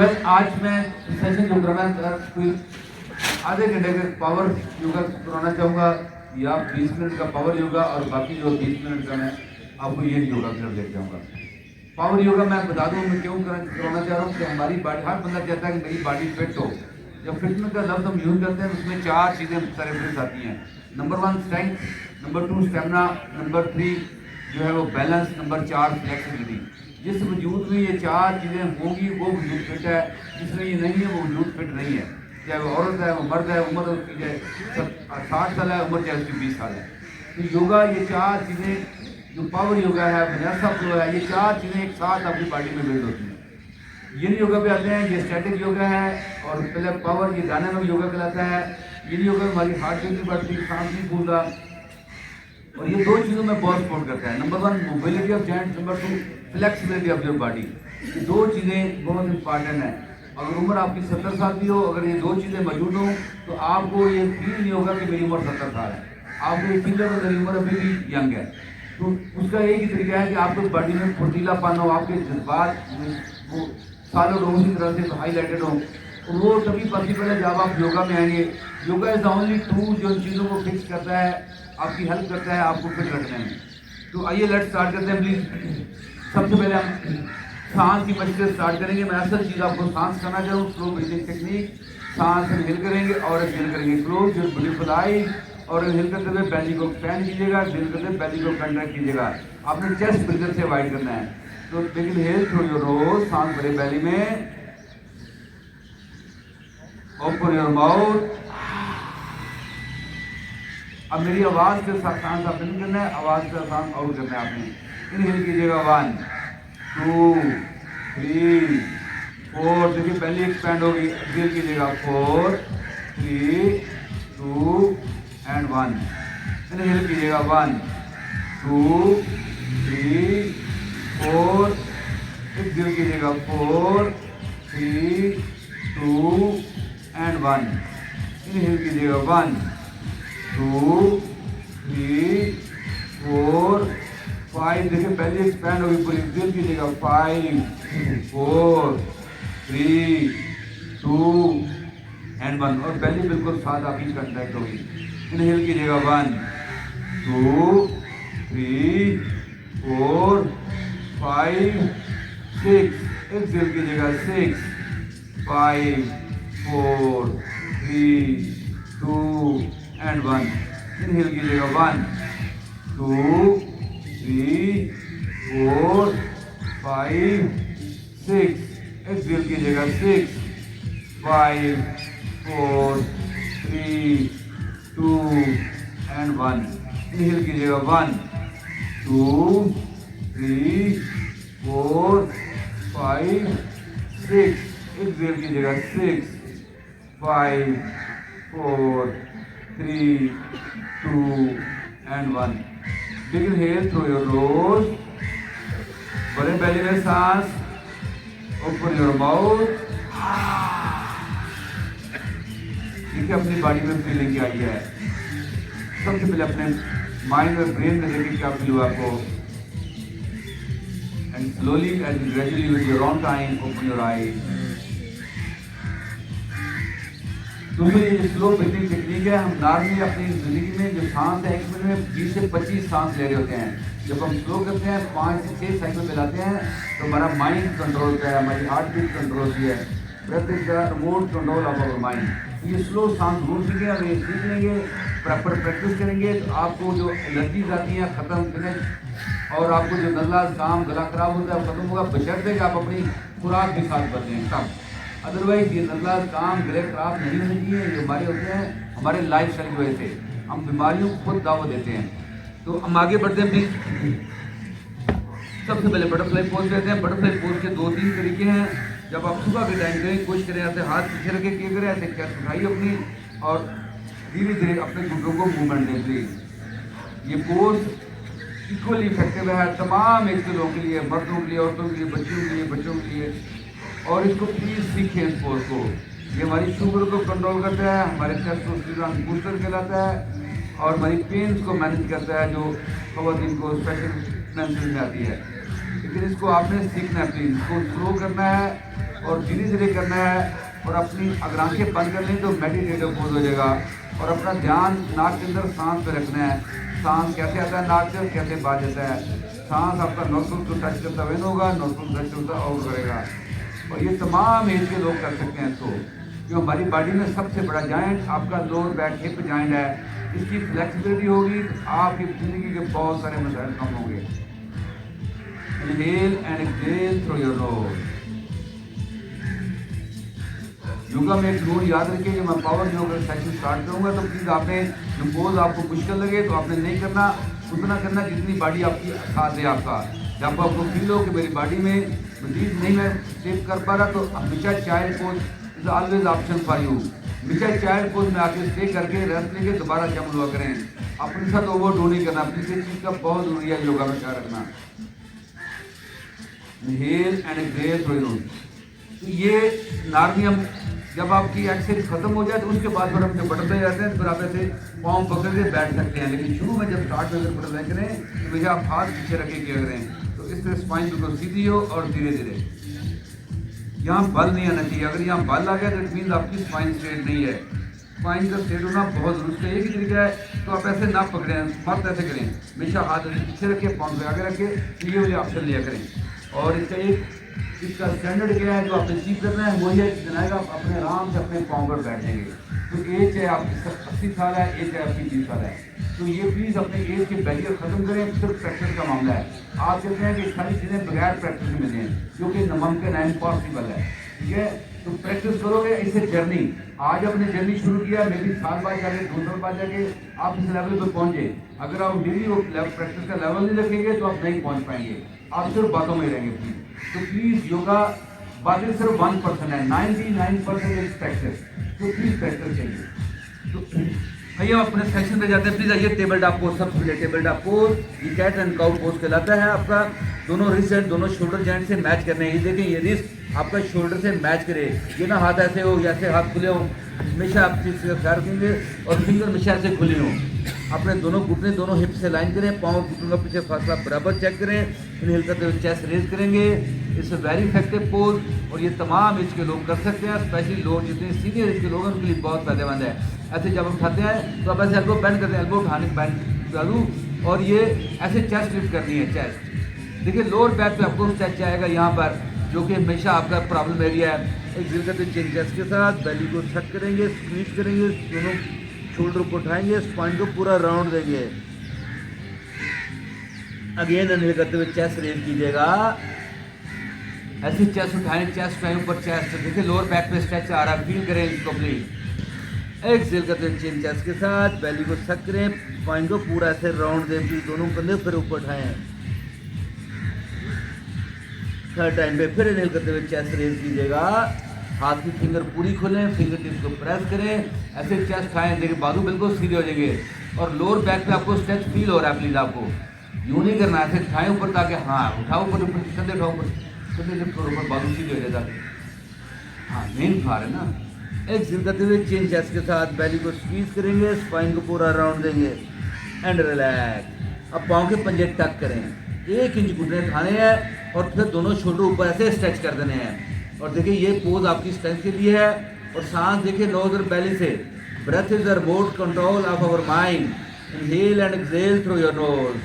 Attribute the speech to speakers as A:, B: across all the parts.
A: आज मैं सेशन जो करना कोई आधे घंटे का पावर योगा कराना चाहूँगा या 20 मिनट का पावर योगा और बाकी जो 20 मिनट का मैं आपको ये योगा कर लेके जाऊँगा। पावर योगा मैं बता दूँ मैं क्यों कराना चाह रहा हूँ कि हमारी बॉडी, हर बंदा कहता है कि मेरी बॉडी फिट हो। जब फिटनेस का लफ्ज़ हम यूज़ करते हैं उसमें 4 चीज़ें रेफरेंस आती हैं। Number 1 strength, number 2 stamina, number 3 जो है वो बैलेंस, नंबर 4 फ्लेक्सिबिलिटी। जिस वजूद में ये 4 चीज़ें होंगी वो वजूद फिट है, जिसमें ये नहीं है वो वजूद फिट नहीं है। चाहे वो औरत है, वो मर्द है, उम्र उसकी चाहे 60 साल है, उम्र चाहे उसकी 20 साल है। तो योगा ये 4 चीज़ें, जो पावर योगा है, विन्यासा फ्लो है, ये 4 चीज़ें एक साथ आपकी बॉडी में बिल्ड होती हैं। yin योगा पे आते हैं, ये स्टैटिक योगा है, और पहले पावर ये डायनामिक योगा कहलाता है। yin योगा में हमारी हार्ट बीट नहीं बढ़ती, सांस नहीं फूलता, और ये 2 चीज़ों में बहुत सपोर्ट करता है। Number 1 mobility of joints, number 2 flexibility of your body. ये 2 चीज़ें बहुत इंपॉर्टेंट हैं। अगर उम्र आपकी 70 साल की हो, अगर ये 2 चीज़ें मौजूद हों तो आपको ये फील नहीं होगा कि मेरी उम्र 70 साल है। आपको ये फील होगा मेरी उम्र अभी भी यंग है। तो उसका एक ही तरीका है कि आपको बॉडी में फुर्तीलापन हो, आपके जज्बात वो सालों रोज की तरह से हाईलाइटेड हो। वो तभी पॉसिबल है जब आप योगा में आएंगे। Yoga is the only tool जो इन चीज़ों को फिक्स करता है, आपकी हेल्प करता है आपको फिट रखने में। तो आइए लेट्स स्टार्ट करते हैं प्लीज़। सबसे पहले हम सांस की मशक से स्टार्ट करेंगे। मैं असल चीज़ आपको सांस करना चाहूँ, स्लो ब्रीथिंग टेक्निक। सांस इनहेल करेंगे और एक्सहेल करेंगे। क्लोज योर ब्यूटीफुल आईज, और इनहेल करते हुए बेली को एक्सपेंड कीजिएगा, एक्सहेल करते हुए बेली को कंट्रैक्ट कीजिएगा। आपने चेस्ट ब्रीथर से अवॉइड करना है। तो लेकिन इनहेल थ्रू योर नोज, सांस भरे बेली में, ओपन योर माउथ। अब मेरी आवाज़ के साथ सांस आप इन करना है, आवाज़ का सांस आउट करना है आपने। इनहेल कीजिएगा 1 2 3 4, देखिए पहले एक्सपेंड होगी। एक्सहेल कीजिएगा 4 3 2 एंड 1। इनहेल कीजिएगा 1 2 3 4, एक्सहेल कीजिएगा 4 3 2 एंड 1। इनहेल कीजिएगा 1 2 3 4 5, देखिए पहले एक्सपैंड होगी पूरी। एक्सहेल कीजिएगा 5 4 3 2 एंड 1, और पहले बिल्कुल साथ आपकी कंटैक्ट होगी। इनहेल कीजिएगा 1 2 3 4 5 6, एक्सहेल कीजिएगा 6 5 4 3 2 एंड 1। इनहेल कीजिएगा 1 2 3 4 5 6, एक्सहेल कीजिएगा 6 5 4 3 2 एंड 1। इनहेल कीजिएगा 1 2 3 4 5 6, एक्सहेल कीजिएगा 6 5 4 3 2 and 1। Big inhale through your knows, बड़े बेली में सांस, ओपन योर माउथ। देखिए अपनी बॉडी में फीलिंग क्या आई है। सबसे पहले अपने माइंड में, ब्रेन में देखिए क्या फील हुआ आपको। And slowly and gradually with your own time open your eyes. दूसरी ये स्लो ब्रीथिंग टेक्निक है। हम नॉर्मली अपनी जिंदगी में जो सांस है 1 मिनट में 20 से 25 सांस ले रहे होते हैं। जब हम स्लो करते हैं 5 से 6 साइकिल मिलाते हैं तो हमारा माइंड कंट्रोल होता है, हमारी हार्ट बीट कंट्रोल होती है। Breath is the remote control of our mind. ये स्लो सांस ढूंढ सीखें, अगर ये सीख लेंगे, प्रॉपर प्रैक्टिस करेंगे तो आपको जो एलर्जीज आती हैं ख़त्म करें, और आपको जो नल्ला काम गला खराब होता है ख़त्म होगा, बशर्ते कि आप अपनी खुराक के साथ बचें तब। अदरवाइज ये नल्ला काम गले खराब नहीं होने चाहिए। ये हमारे होते हैं हमारे लाइफ स्टाइल की वजह से, हम बीमारियों को खुद दावत देते हैं। तो हम आगे बढ़ते हैं प्लीज। सबसे पहले बटरफ्लाई पोज देते हैं। बटरफ्लाई पोज के 2-3 तरीके हैं। जब आप सुबह के टाइम करें, कोशिश करें ऐसे हाथ पीछे रखे किए करें, ऐसे चेस्ट उठाइए अपनी, और धीरे धीरे अपने घुटनों को मूवमेंट दें प्लीज। ये पोज इक्वली इफेक्टिव है तमाम एज के लोगों के लिए, मर्दों के लिए, औरतों के लिए, बच्चियों के लिए, बच्चों के लिए। और इसको प्लीज सीखें इस पोज को। ये हमारी शुगर को कंट्रोल करता है, हमारे टेस्टोस्टेरोन बूस्टर कहलाता है, और हमारी पेन्स को मैनेज करता है, जो खवातीन को स्पेशल मेंस में आती है, लेकिन इसको आपने सीखना है प्लीज, इसको स्लो करना है और धीरे धीरे करना है। और अपनी अगर आंखें बंद कर लें तो मेडिटेटिव पोज हो जाएगा। और अपना ध्यान नाक के अंदर सांस पे रखना है। सांस कैसे आता है नाक से और कैसे बाहर जाता है। सांस आपका नोस्ट्रिल को टच करता हुआ इन होगा, नोस्ट्रिल टच करता आउट करेगा। और ये तमाम एज के लोग कर सकते हैं इसको, जो हमारी बॉडी में सबसे बड़ा जॉइंट आपका लोअर बैक हिप जॉइंट है। इसकी फ्लेक्सिबिलिटी होगी तो आपकी जिंदगी के बहुत सारे मसाइल कम होंगे। Inhale and exhale through your knows. Yoga में एक रूल याद रखिए, जब मैं पावर योगा सेशन स्टार्ट करूंगा तो प्लीज़ आपने जो पोज आपको मुश्किल लगे तो आपने नहीं करना, उतना करना जितनी बॉडी आपकी साथ है आपका। जब आपको फील हो कि मेरी बॉडी में मजीद नहीं मैं स्टेप कर पा रहा तो हमेशा child pose is always option for you. हमेशा चाइल्ड पोज में आके स्टे करके रेस्ट लेके दोबारा जम हुआ करें। अपने साथ ओवर डू नहीं करना, अपनी इस चीज़ का बहुत जरूरी है योगा में ख्याल रखना। Inhale and exhale through your knows. तो ये नॉर्मल जब आपकी एक्सरसाइज खत्म हो जाए तो उसके बाद फिर हम जब बढ़ते जाते हैं फिर आप ऐसे पाँव पकड़ के बैठ सकते हैं। लेकिन शुरू में जब स्टार्ट में अगर बढ़ते करें तो भैया आप हाथ पीछे रखे क्या करें तो इस तरह स्पाइन बिल्कुल सीधी हो और धीरे धीरे। यहाँ बल नहीं आना चाहिए, अगर यहाँ बल आ गया तो इट मीन्स आपकी स्पाइन स्ट्रेट नहीं है। स्पाइन का स्ट्रेट होना बहुत जरूरी है। एक ही तरीका है तो आप ऐसे ना पकड़ें, मत ऐसे करें, हमेशा हाथ पीछे रखे, पाँव पे आगे रखे, ये वाले ऑप्शन लिया करें। और इसका स्टैंडर्ड क्या है जो आपने सीख करना है वही है बनाएगा, आप अपने आराम से अपने पाँव पर बैठ जाएंगे। तो एज है आपकी 80 साल है, एज है आपकी 20 साल है, तो ये प्लीज़ अपने एज के बैरियर खत्म करें। सिर्फ प्रैक्टिस का मामला है। आप कहते हैं कि सारी चीज़ें बगैर प्रैक्टिस में मिले हैं जो कि नामुमकिन है, इम्पॉसिबल है, ठीक है। तो प्रैक्टिस करोगे इससे जर्नी, आज आपने जर्नी शुरू किया, मे बी साल बाद जाके 2 साल बाद जाके आप इस लेवल पर पहुँचे। अगर आप डेली वो प्रैक्टिस का लेवल नहीं रखेंगे तो आप नहीं पहुँच पाएंगे, आप सिर्फ बातों में रहेंगे प्लीज। तो प्लीज योगा बातें सिर्फ 1% है, 99% इज प्रैक्टिस। तो प्लीज प्रैक्टिस चाहिए। तो भैया अपने सेक्शन पे जाते हैं, प्लीज आइए। टेबल टॉप पोज, सबसे पहले टेबल टॉप पोज, ये कैट एंड काउ पोज कहलाता है। आपका दोनों रिस्ट एंड दोनों शोल्डर जॉइंट से मैच करने हैं। ये देखें, ये रिस्ट आपका शोल्डर से मैच करे, ये ना हाथ ऐसे हो, ऐसे हाथ खुले हो, हमेशा आप चीज़ का ख्याल रखेंगे। और फिंगर हमेशा ऐसे खुले हों। अपने दोनों घुटने दोनों हिप से लाइन करें, पाँव घुटनों का पीछे फासला बराबर चेक करें। इनहेल करते हुए चेस्ट रेज करेंगे। It's a very effective pose और ये तमाम एज के लोग कर सकते हैं, स्पेशली लोग जितने सीनियर एज के लोग हैं उनके लिए बहुत फायदेमंद है। ऐसे जब हम उठाते हैं तो आप ऐसे एल्बो बेंड करते हैं, एल्बो उठाने बेंड चालू, और ये ऐसे चेस्ट लिफ्ट करनी है। चेस्ट देखिए, लोअर बैक पे आपको स्ट्रेच आएगा यहाँ पर, जो कि हमेशा आपका प्रॉब्लम एरिया है। एक करते चेन चेस्ट के साथ बेली को सेट करेंगे, स्क्वीज करेंगे, दोनों शोल्डर को उठाएंगे, स्पाइन को पूरा राउंड देंगे। अगेन इनहेल करते हुए चेस्ट रेज कीजिएगा, ऐसे चेस्ट उठाएं, चेस्ट उठाएं ऊपर चेस्ट। देखिए लोअर बैक पे स्ट्रेच आ रहा है, फील करें इसको प्लीज। एक्सहेल करते हुए चेन चेस्ट के साथ बेली को सेट करें, स्पाइन को पूरा ऐसे राउंड दें, प्लीज दोनों कंधे फिर ऊपर उठाएं। थर्ड टाइम पे फिर इनहेल करते हुए चेस्ट रेज कीजिएगा, हाथ की फिंगर पूरी खोलें, फिंगर टिप्स को प्रेस करें, ऐसे चेस्ट उठाएं, देखिए बाजू बिल्कुल सीधे हो जाएंगे। और लोअर बैक पे आपको स्ट्रेच फील हो रहा है, प्लीज आपको यूं नहीं करना, ऐसे उठाएं ऊपर ताकि हाँ उठाओ ऊपर, ऊपर कंधे उठाओ ऊपर, कंधे लिफ्ट करो ऊपर, बाजू सीधे हो जाता। हाँ मेन उठा रहे ना। एक्सहेल करते हुए चेन चेस्ट के साथ बेली को स्क्वीज करेंगे, स्पाइन को पूरा राउंड देंगे एंड रिलैक्स। अब पाँव के पंजे टक करें, 1 इंच घुटने उठाने हैं और फिर दोनों शोल्डर ऊपर ऐसे स्ट्रेच कर देने हैं। और देखिए ये पोज आपकी स्ट्रेंथ के लिए है। और सांस देखिए नोज और बेली से। Breath is the remote control of our mind. Inhale and exhale through your nose.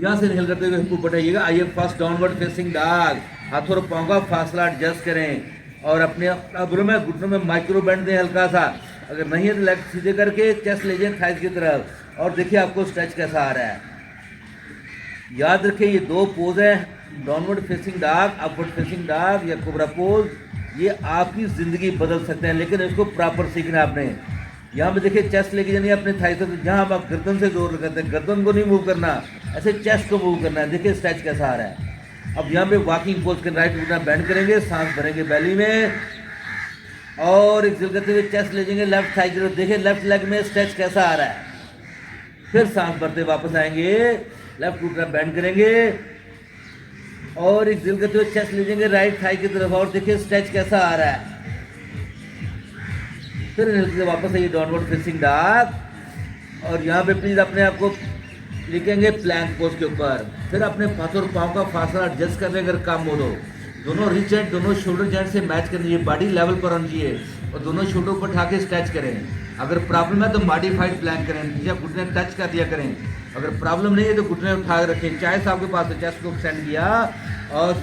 A: यहाँ से इनहेल करते हुए ऊपर बढ़ाइएगा। आइए फर्स्ट डाउनवर्ड फेसिंग डॉग, हाथों और पाँव का फासला एडजस्ट करें और अपने अब्रों में घुटनों में माइक्रो बेंड दें हल्का सा। अगर नहीं है तो लेग सीधे करके चेस्ट ले जाए थाइस की तरफ और देखिए आपको स्ट्रेच कैसा आ रहा है। याद रखिए ये 2 पोज है, downward facing dog, upward facing dog या कोबरा पोज। ये आपकी ज़िंदगी बदल सकते हैं, लेकिन इसको प्रॉपर सीखना है आपने। यहाँ पे देखिए चेस्ट लेके जानी है अपने थाई से, तो जहाँ आप गर्दन से जोर लगाते हैं गर्दन को नहीं मूव करना, ऐसे चेस्ट को मूव करना है। देखिए स्ट्रेच कैसा आ रहा है। अब यहाँ पे वॉकिंग पोज के राइट घुटना बेंड करेंगे, सांस भरेंगे बेली में और एक्सहेल करते हुए चेस्ट ले जाएंगे लेफ्ट थाई की तरफ। देखिए लेफ्ट लेग में स्ट्रेच कैसा आ रहा है। फिर सांस भरते वापस आएंगे, लेफ्ट घुटना बेंड करेंगे और एक्सहेल करते हुए चेस्ट ले जाएंगे राइट थाई की तरफ और देखिए स्ट्रेच कैसा आ रहा है। फिर इनहेल से वापस आइए डाउनवर्ड फेसिंग डॉग और यहाँ पे प्लीज अपने आप को
B: लिखेंगे प्लैंक पोज के ऊपर। फिर अपने हाथ और पाँव का फासला एडजस्ट कर लें अगर कम हो तो। दोनों रिच एंड दोनों शोल्डर जॉइंट से मैच करनी चाहिए, बॉडी लेवल पर होनी चाहिए और दोनों शोल्डर पर उठा के स्ट्रेच करें। अगर प्रॉब्लम है तो मॉडिफाइड प्लैंक करें, या घुटने टच कर दिया करें। अगर प्रॉब्लम नहीं है तो घुटने उठा के रखें। चाहे आपके पास तो चेस्ट को एक्सटेंड किया और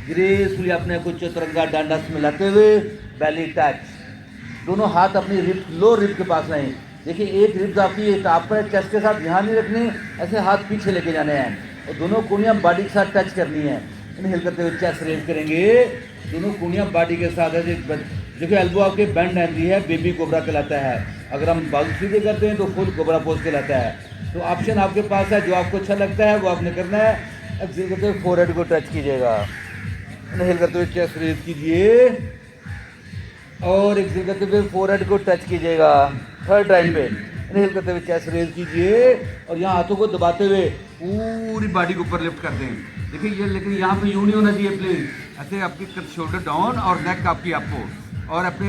B: ग्रेसफुली अपने को चतुरंगा डांडा मिलाते हुए बेली टच। दोनों हाथ अपनी रिप लो रिप के पास लाएं। देखिए एक रिप आपकी टॉप पर चेस्ट के साथ ध्यान नहीं रखनी, ऐसे हाथ पीछे लेके जाने हैं और दोनों कोनियाँ बॉडी के साथ टच करनी है। इनहेल करते हुए चेस्ट रेज करेंगे, दोनों कोनियाँ बॉडी के साथ। देखिए एल्बो आपके बेंड रहती है, बेबी कोबरा कहलाता है। अगर हम बाजू सीधे करते हैं तो फुल कोबरा पोज कहलाता है। तो ऑप्शन आपके पास है, जो आपको अच्छा लगता है वो आपने करना है। एक्सहेल करते हुए फोरहेड को टच कीजिएगा, इनहेल करते हुए चेस्ट रेज कीजिए और एक्सहेल करते हुए फोरहेड को टच कीजिएगा। थर्ड टाइम पे इनहेल करते हुए चेस्ट रेज कीजिए और यहाँ हाथों को दबाते हुए पूरी बॉडी को ऊपर लिफ्ट करते हैं। देखिए ये, लेकिन यहाँ पे यूं नहीं होना चाहिए प्लीज, ऐसे आपकी शोल्डर डाउन और नेक आपकी आपको। और अपने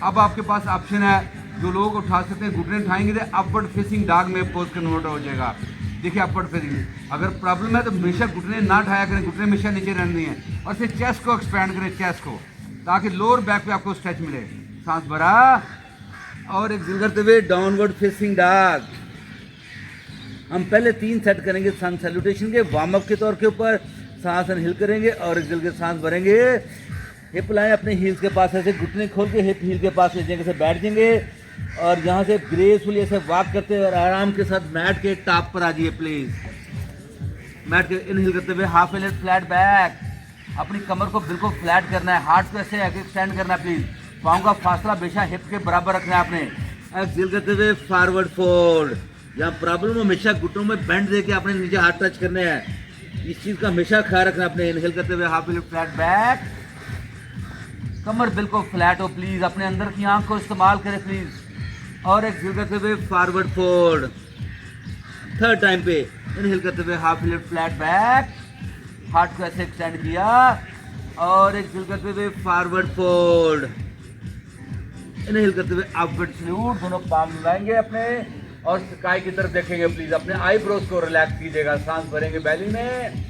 B: अब आपके पास ऑप्शन है, जो लोग उठा सकते हैं घुटने उठाएंगे तो अपवर्ड फेसिंग डॉग में पोज कन्वर्ट हो जाएगा। देखिए अपवर्ड फेसिंग। अगर प्रॉब्लम है तो हमेशा घुटने ना उठाया करें, घुटने हमेशा नीचे रहने हैं और फिर चेस्ट को एक्सपैंड करें, चेस्ट को, ताकि लोअर बैक पे आपको स्ट्रेच मिले। सांस भरा और एक्सहेल करते हुए डाउनवर्ड फेसिंग डॉग। हम पहले 3 सेट करेंगे सन सैल्यूटेशन के वार्म अप के तौर के ऊपर। सांस हिल करेंगे और एक्सहेल के सांस भरेंगे। हिप लाएं अपने हील्स के पास, ऐसे घुटने खोल के हिप हील के पास ले जाएंगे, बैठ जाएंगे और यहाँ से ग्रेसफुली ऐसे वॉक करते हुए और आराम के साथ मैट के टॉप पर आ जाइए प्लीज। मैट के इनहेल करते हुए हाफ एल फ्लैट बैक, अपनी कमर को बिल्कुल फ्लैट करना है, हार्ट को ऐसे एक्सटेंड करना है प्लीज। पाँव का फासला हमेशा हिप के बराबर रखना है आपने। एक्सहेल करते हुए फॉरवर्ड फोल्ड। यहाँ प्रॉब्लम हो हमेशा घुटनों में बेंड देके आपने नीचे हाथ टच करने हैं, इस चीज का हमेशा ख्याल रखना आपने। इनहेल करते हुए हाफ एल फ्लैट बैक, कमर बिल्कुल फ्लैट हो प्लीज, अपने अंदर की आंख को इस्तेमाल करें प्लीज। और एक्सहेल करते हुए फॉरवर्ड फोल्ड। थर्ड टाइम पे इनहेल करते हुए half lift flat back, heart को ऐसे एक्सटेंड किया और एक्सहेल करते हुए फॉरवर्ड फोल्ड। इनहेल करते हुए अपवर्ड सैल्यूट, दोनों पाम मिलाएंगे अपने और स्काई की तरफ देखेंगे प्लीज। अपने आईब्रोज को रिलैक्स कीजिएगा, सांस भरेंगे बैली में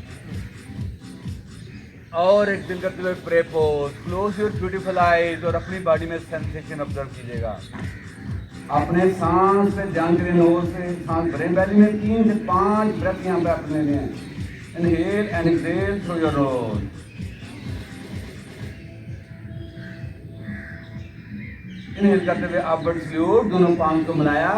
B: और एक्सहेल करते हुए pray pose. Close your beautiful eyes और अपनी बॉडी में सेंसेशन ऑब्जर्व कीजिएगा। अपने सांस पे ध्यान करें, नोज से सांस भरें बैली में। 3 से 5 ब्रेथ यहाँ पे अपने लें। Inhale and exhale through your knows. Inhale करते हुए अपवर्ड सैल्यूट, दोनों पाम को मिलाया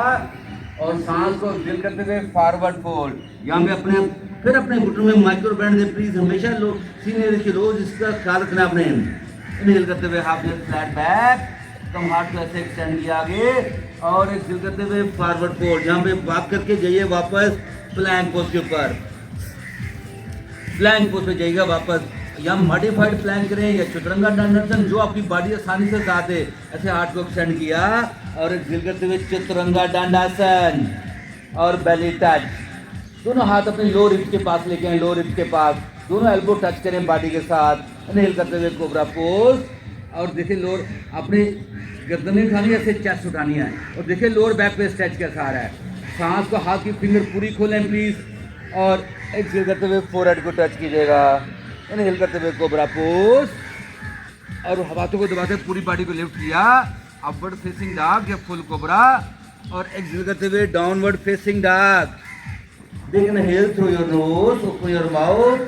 B: और सांस को एक्सहेल करते हुए फॉरवर्ड फोल्ड। यहाँ पे अपने फिर अपने घुटनों में माइक्रो बैंड दे प्लीज, हमेशा लोग सीनियर के रोज इसका ख्याल रखना अपने। इनहेल करते हुए हाफ लिफ्ट फ्लैट बैक, कम हार्ट को ऐसे एक्सटेंड किया आगे और एक्सहेल करते हुए फॉरवर्ड फोल्ड। यहाँ पे वॉक करके जाइए वापस प्लैंक पोज के ऊपर, प्लैंक पोज पे जाइएगा वापस। या मॉडिफाइड प्लैंक करें या चतुरंगा दंडासन, जो आपकी बॉडी आसानी से साथ दे। ऐसे हार्ट को एक्सटेंड किया और एक्सहेल करते हुए चतुरंगा दंडासन और बेली टच। दोनों हाथ अपने लो रिब्स के पास लेके आए, लो रिब्स के पास, दोनों एल्बो टच करें बॉडी के साथ। इनहेल करते हुए कोबरा पोज और देखिए लोअर अपने गर्दन नहीं उठानी है, ऐसे चेस्ट उठानी है और देखिए लोअर बैक पे स्ट्रेच कैसा आ रहा है। सांस को हाथ की फिंगर पूरी खोलें प्लीज और एक्सहेल करते हुए फोरहेड को टच कीजिएगा। इनहेल करते हुए कोबरा पोज और हाथों को दबाते पूरी बॉडी को लिफ्ट किया, अपवर्ड फेसिंग डॉग या फुल कोबरा और एक्सहेल करते हुए downward facing dog. Inhale through your nose, open your mouth.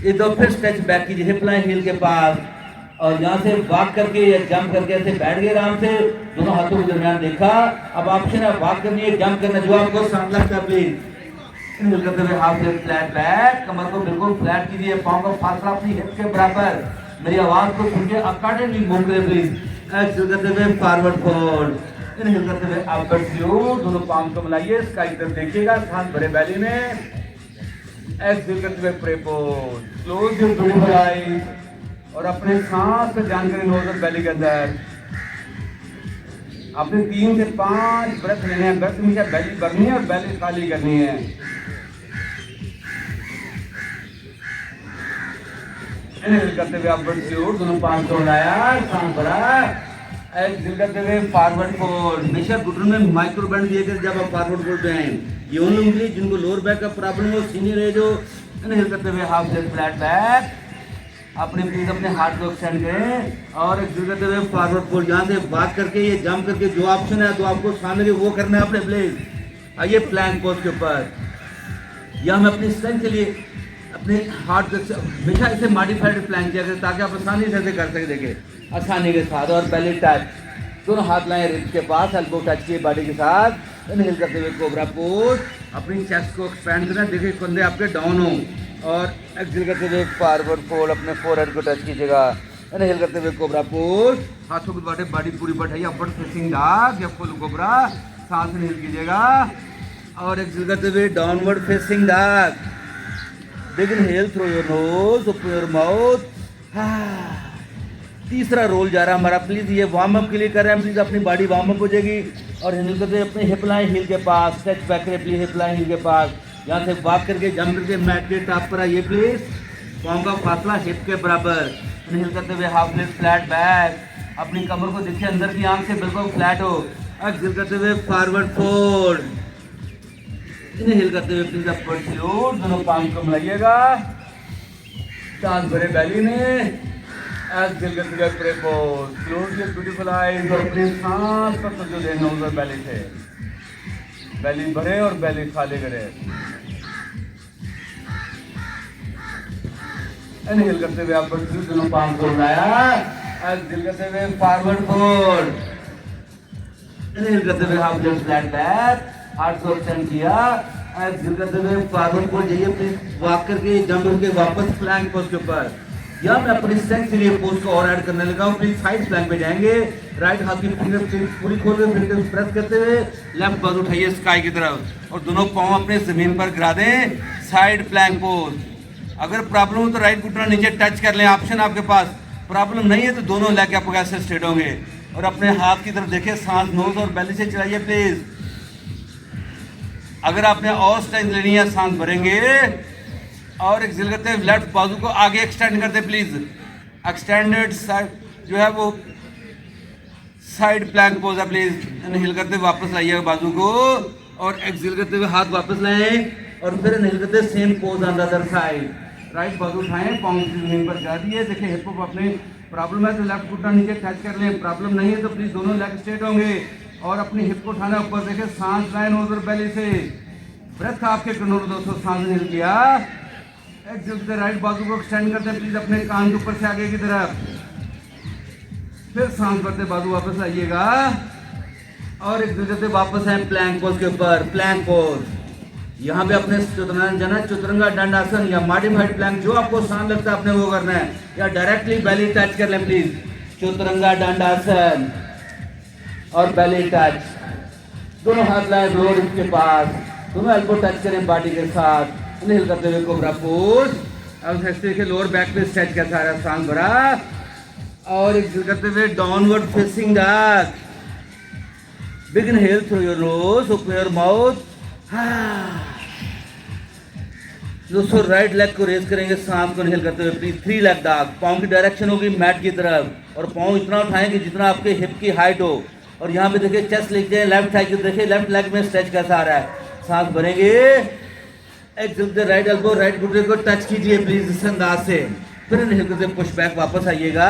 B: ये दो फिर स्ट्रेच बैक कीजिए, हिप लाइन हील के पास और यहाँ से वॉक करके या जंप करके ऐसे बैठ गए आराम से, दोनों हाथों के दरमियान देखा। अब ऑप्शन है वॉक करनी है, जंप करना, जो आपको आसान लगता है प्लीज। इनहेल करते हुए हाफ लिफ्ट फ्लैट बैक, कमर को बिल्कुल फ्लैट कीजिए, पाँव का फासला अपनी हिप के बराबर। मेरी आवाज को सुन के अकॉर्डिंगली मूव करें प्लीज। एक्सहेल करते हुए फॉरवर्ड फोल्ड। इनहेल करते हुए अपवर्ड सैल्यूट, दोनों पाम को मिलाइए, स्काई की तरफ देखिएगा, सांस भरे बैली में। एक्सहेल करते हुए pray pose, close your beautiful eyes और अपने सांस पे ध्यान करें नोज और बेली के अंदर। अपने 3 से 5 ब्रेथ लेने हैं, ब्रेथ हमेशा बेली भरनी है और बेली खाली करनी है। इनहेल करते हुए अपवर्ड सैल्यूट, दोनों पाम को मिलाया, सांस भरा एक्सेल करते हुए फॉरवर्ड फोल्ड। हमेशा घुटनों में माइक्रो बैंड दिए गए जब आप फॉरवर्ड फोल्ड पे हैं। ये उन लोगों के लिए जिनको लोअर बैक का प्रॉब्लम हो, सीनियर एज हो, इनहेल करते हुए हाफ लेग फ्लैट बैक। अपने प्लीज अपने हाथ को एक्सटेंड करें और एक्सेल करते हुए फॉरवर्ड फोल्ड। यहाँ से वॉक करके ये जंप करके जो ऑप्शन है तो आपको सामने के वो करना है अपने प्लीज। आइए प्लैंक पोज के ऊपर, या हम अपनी स्ट्रेंथ के लिए अपने हार्ट हमेशा इसे मॉडिफाइड प्लैंक किया करें ताकि आप आसानी से ऐसे कर सकें। देखें आसानी के साथ, और बेली टच, दोनों हाथ लाएं रिब्स के पास, एल्बो टच किए बॉडी के साथ। इनहेल करते हुए कोबरा पोज, अपनी चेस्ट को एक्सपेंड करना, देखिए कंधे आपके डाउन हो, और एक्सेल करते हुए फॉरवर्ड फोल्ड, अपने फोरहेड को टच कीजिएगा। इनहेल करते हुए कोबरा पोज, हाथों को बाटे बॉडी पूरी बढ़ाइए, अपवर्ड फेसिंग डॉग या फुल कोबरा, सांस इनहेल कीजिएगा और एक्सेल करते हुए downward facing dog. Big inhale through your nose, open your mouth. तीसरा रोल जा रहा है हमारा, प्लीज ये वार्म अप के लिए कर रहे हैं, प्लीज अपनी बॉडी वार्म अप हो जाएगी। और हिल करते अपने हिप लाइन हील के पास, स्ट्रेच बैक करें प्लीज, हिप लाइन हील के पास, यहाँ से वॉक करके जंप करके मैट के टॉप पर आइए प्लीज। पाँव का फासला हिप के बराबर। हिल करते हुए हाफ लेग फ्लैट बैक, अपनी कमर को देखिए अंदर की आंख से बिल्कुल फ्लैट हो। एक्सेल करते हुए फॉरवर्ड फोल्ड, इनहेल करते हुए प्लीज अपवर्ड सैल्यूट, दोनों पाँव को मिलाइएगा, सांस भरे बेली में। एक्सेल करते हुए pray pose, close your beautiful eyes और अपनी सांस पर तवज्जो दें नोज और बेली से। बेली भरे और बेली खाली करें। इनहेल करते हुए आप दोनों पाँव को मिलाया। एक्सेल करते हुए फॉरवर्ड फोल्ड, इनहेल करते हुए half leg flat back, heart को एक्सटेंड किया। एक्सेल करते हुए फॉरवर्ड फोल्ड जाइए प्लीज, वॉक करके जंप करके वापस प्लैंक पोज के ऊपर। या मैं अपनी स्ट्रेंथ के लिए पोज को और ऐड करने लगा हूँ, प्लीज साइड प्लैंक पे जाएंगे। राइट हाथ की फिंगर्स पूरी खोल के फिंगर्स प्रेस करते हुए लेफ्ट बाजू उठाइए स्काई की तरफ और दोनों पाँव अपने जमीन पर गिरा दें। Side plank pose. अगर प्रॉब्लम हो तो राइट घुटना नीचे टच कर लें, ऑप्शन आपके पास। प्रॉब्लम नहीं है तो दोनों लेग आपको ऐसे स्ट्रेट होंगे और अपने हाथ की तरफ देखिए, सांस नोज और बेली से चलाइए प्लीज। अगर आपने और स्ट्रेंथ लेनी है सांस भरेंगे और एक्सेल करते हैं लेफ्ट बाजू को आगे एक्सटेंड करते प्लीज। एक्सटेंडेड साइड जो है वो साइड प्लैंक पोज है प्लीज। इनहेल करते वापस लाइए बाजू को और एक्सेल करते हुए हाथ वापस लाएं और फिर इनहेल करते same pose on the other side. Right बाजू उठाएं, पाँव जमीन पर गिरा दिए। देखिए हिप को अपने प्रॉब्लम है तो लेफ्ट घुटना नीचे टच कर लें, प्रॉब्लम नहीं है तो प्लीज दोनों लेग स्ट्रेट होंगे और अपनी हिप को उठाना ऊपर। देखिए सांस लाइन ओवर बेली से, ब्रेथ आपके कंट्रोल दोस्तों। सांस इनहेल किया, एक्सेल से राइट बाजू को एक्सटेंड करते हैं प्लीज अपने कान के ऊपर से आगे की तरफ। फिर सांस भरते बाजू वापस लाइएगा और एक्सेल करते वापस आए प्लैंक पोज के ऊपर। प्लैंक पोज यहाँ पे अपने चतुरंगा दंडासन या मॉडिफाइड प्लैंक जो आपको आसान लगता है आपने वो करना है, या डायरेक्टली बेली टच कर लें प्लीज। चतुरंगा दंडासन और बेली टच, दोनों हाथ लाएं लोअर हिप के पास, दोनों एल्बो टच करें बॉडी के साथ। इनहेल करते हुए कोबरा पोज। अब देखिए लोअर बैक पे स्ट्रेच कैसा आ रहा है, सांस भरा और एक्सेल करते हुए downward facing dog. Big inhale through your nose, open your mouth. दोस्तों राइट लेग को रेज करेंगे, सांस को इनहेल करते हुए प्लीज। 3 लेग डॉग, पाँव की डायरेक्शन होगी मैट की तरफ और पाँव इतना उठाएंगे जितना आपके हिप की हाइट हो। और यहाँ पे देखिए चेस्ट लिखते हैं, लेफ्ट साइड देखिए लेफ्ट लेग में स्ट्रेच कैसा आ रहा है, सांस भरेंगे। एक्सेल से राइट एल्बो राइट घुटने को टच कीजिए प्लीज इस अंदाज से। फिर इनहेल करते पुश बैक वापस आइएगा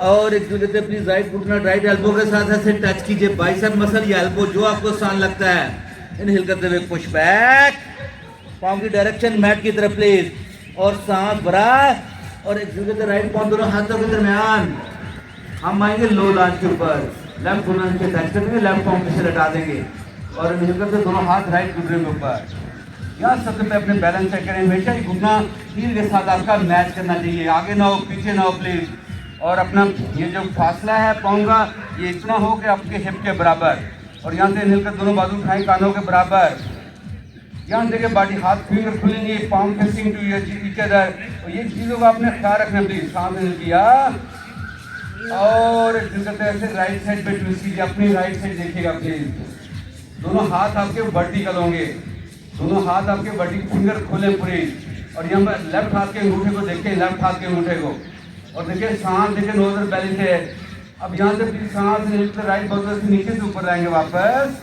B: और एक्सेल करते प्लीज राइट घुटना राइट एल्बो के साथ ऐसे टच कीजिए, बाइसेप मसल या एल्बो जो आपको आसान लगता है। इनहेल करते हुए पुश बैक, पाँव की डायरेक्शन मैट की तरफ प्लीज और सांस भरा और एक्सेल करते राइट पाँव दोनों हाथों के दरमियान हम आएंगे लो लांच के ऊपर। लेफ्ट घुटना नीचे टच करेंगे, लेफ्ट पाँव पीछे लटा देंगे और इनहेल करते दोनों हाथ राइट घुटने के ऊपर। यहाँ सबसे पहले अपने बैलेंस चेक करें, हमेशा ही घुटना हील के साथ आपका मैच करना चाहिए, आगे ना हो पीछे ना हो प्लीज। और अपना ये जो फासला है पाँव का ये इतना हो कि आपके हिप के बराबर और यहाँ से इनहेल कर दोनों बाजू उठाएं कानों के बराबर। यहाँ देखिए बॉडी हाथ फिंगर खुलेंगे, पाँव फेसिंग टू ईच अदर। और ये चीज़ों का आपने ख्याल रखना प्लीज। सांस इनहेल किया और ऐसे राइट साइड पे ट्विस्ट कीजिए, अपनी राइट साइड देखिएगा प्लीज। दोनों हाथ आपके वर्टिकल होंगे, दोनों हाथ आपके वर्टिकल, फिंगर खोले पूरे और यहाँ पर लेफ्ट हाथ के अंगूठे को देखिए, लेफ्ट हाथ के अंगूठे को और देखिए सांस देखिए नोज और बेली से
A: अब यहाँ से प्लीज सांस लेकर राइट बाजू से नीचे से ऊपर लाएंगे वापस।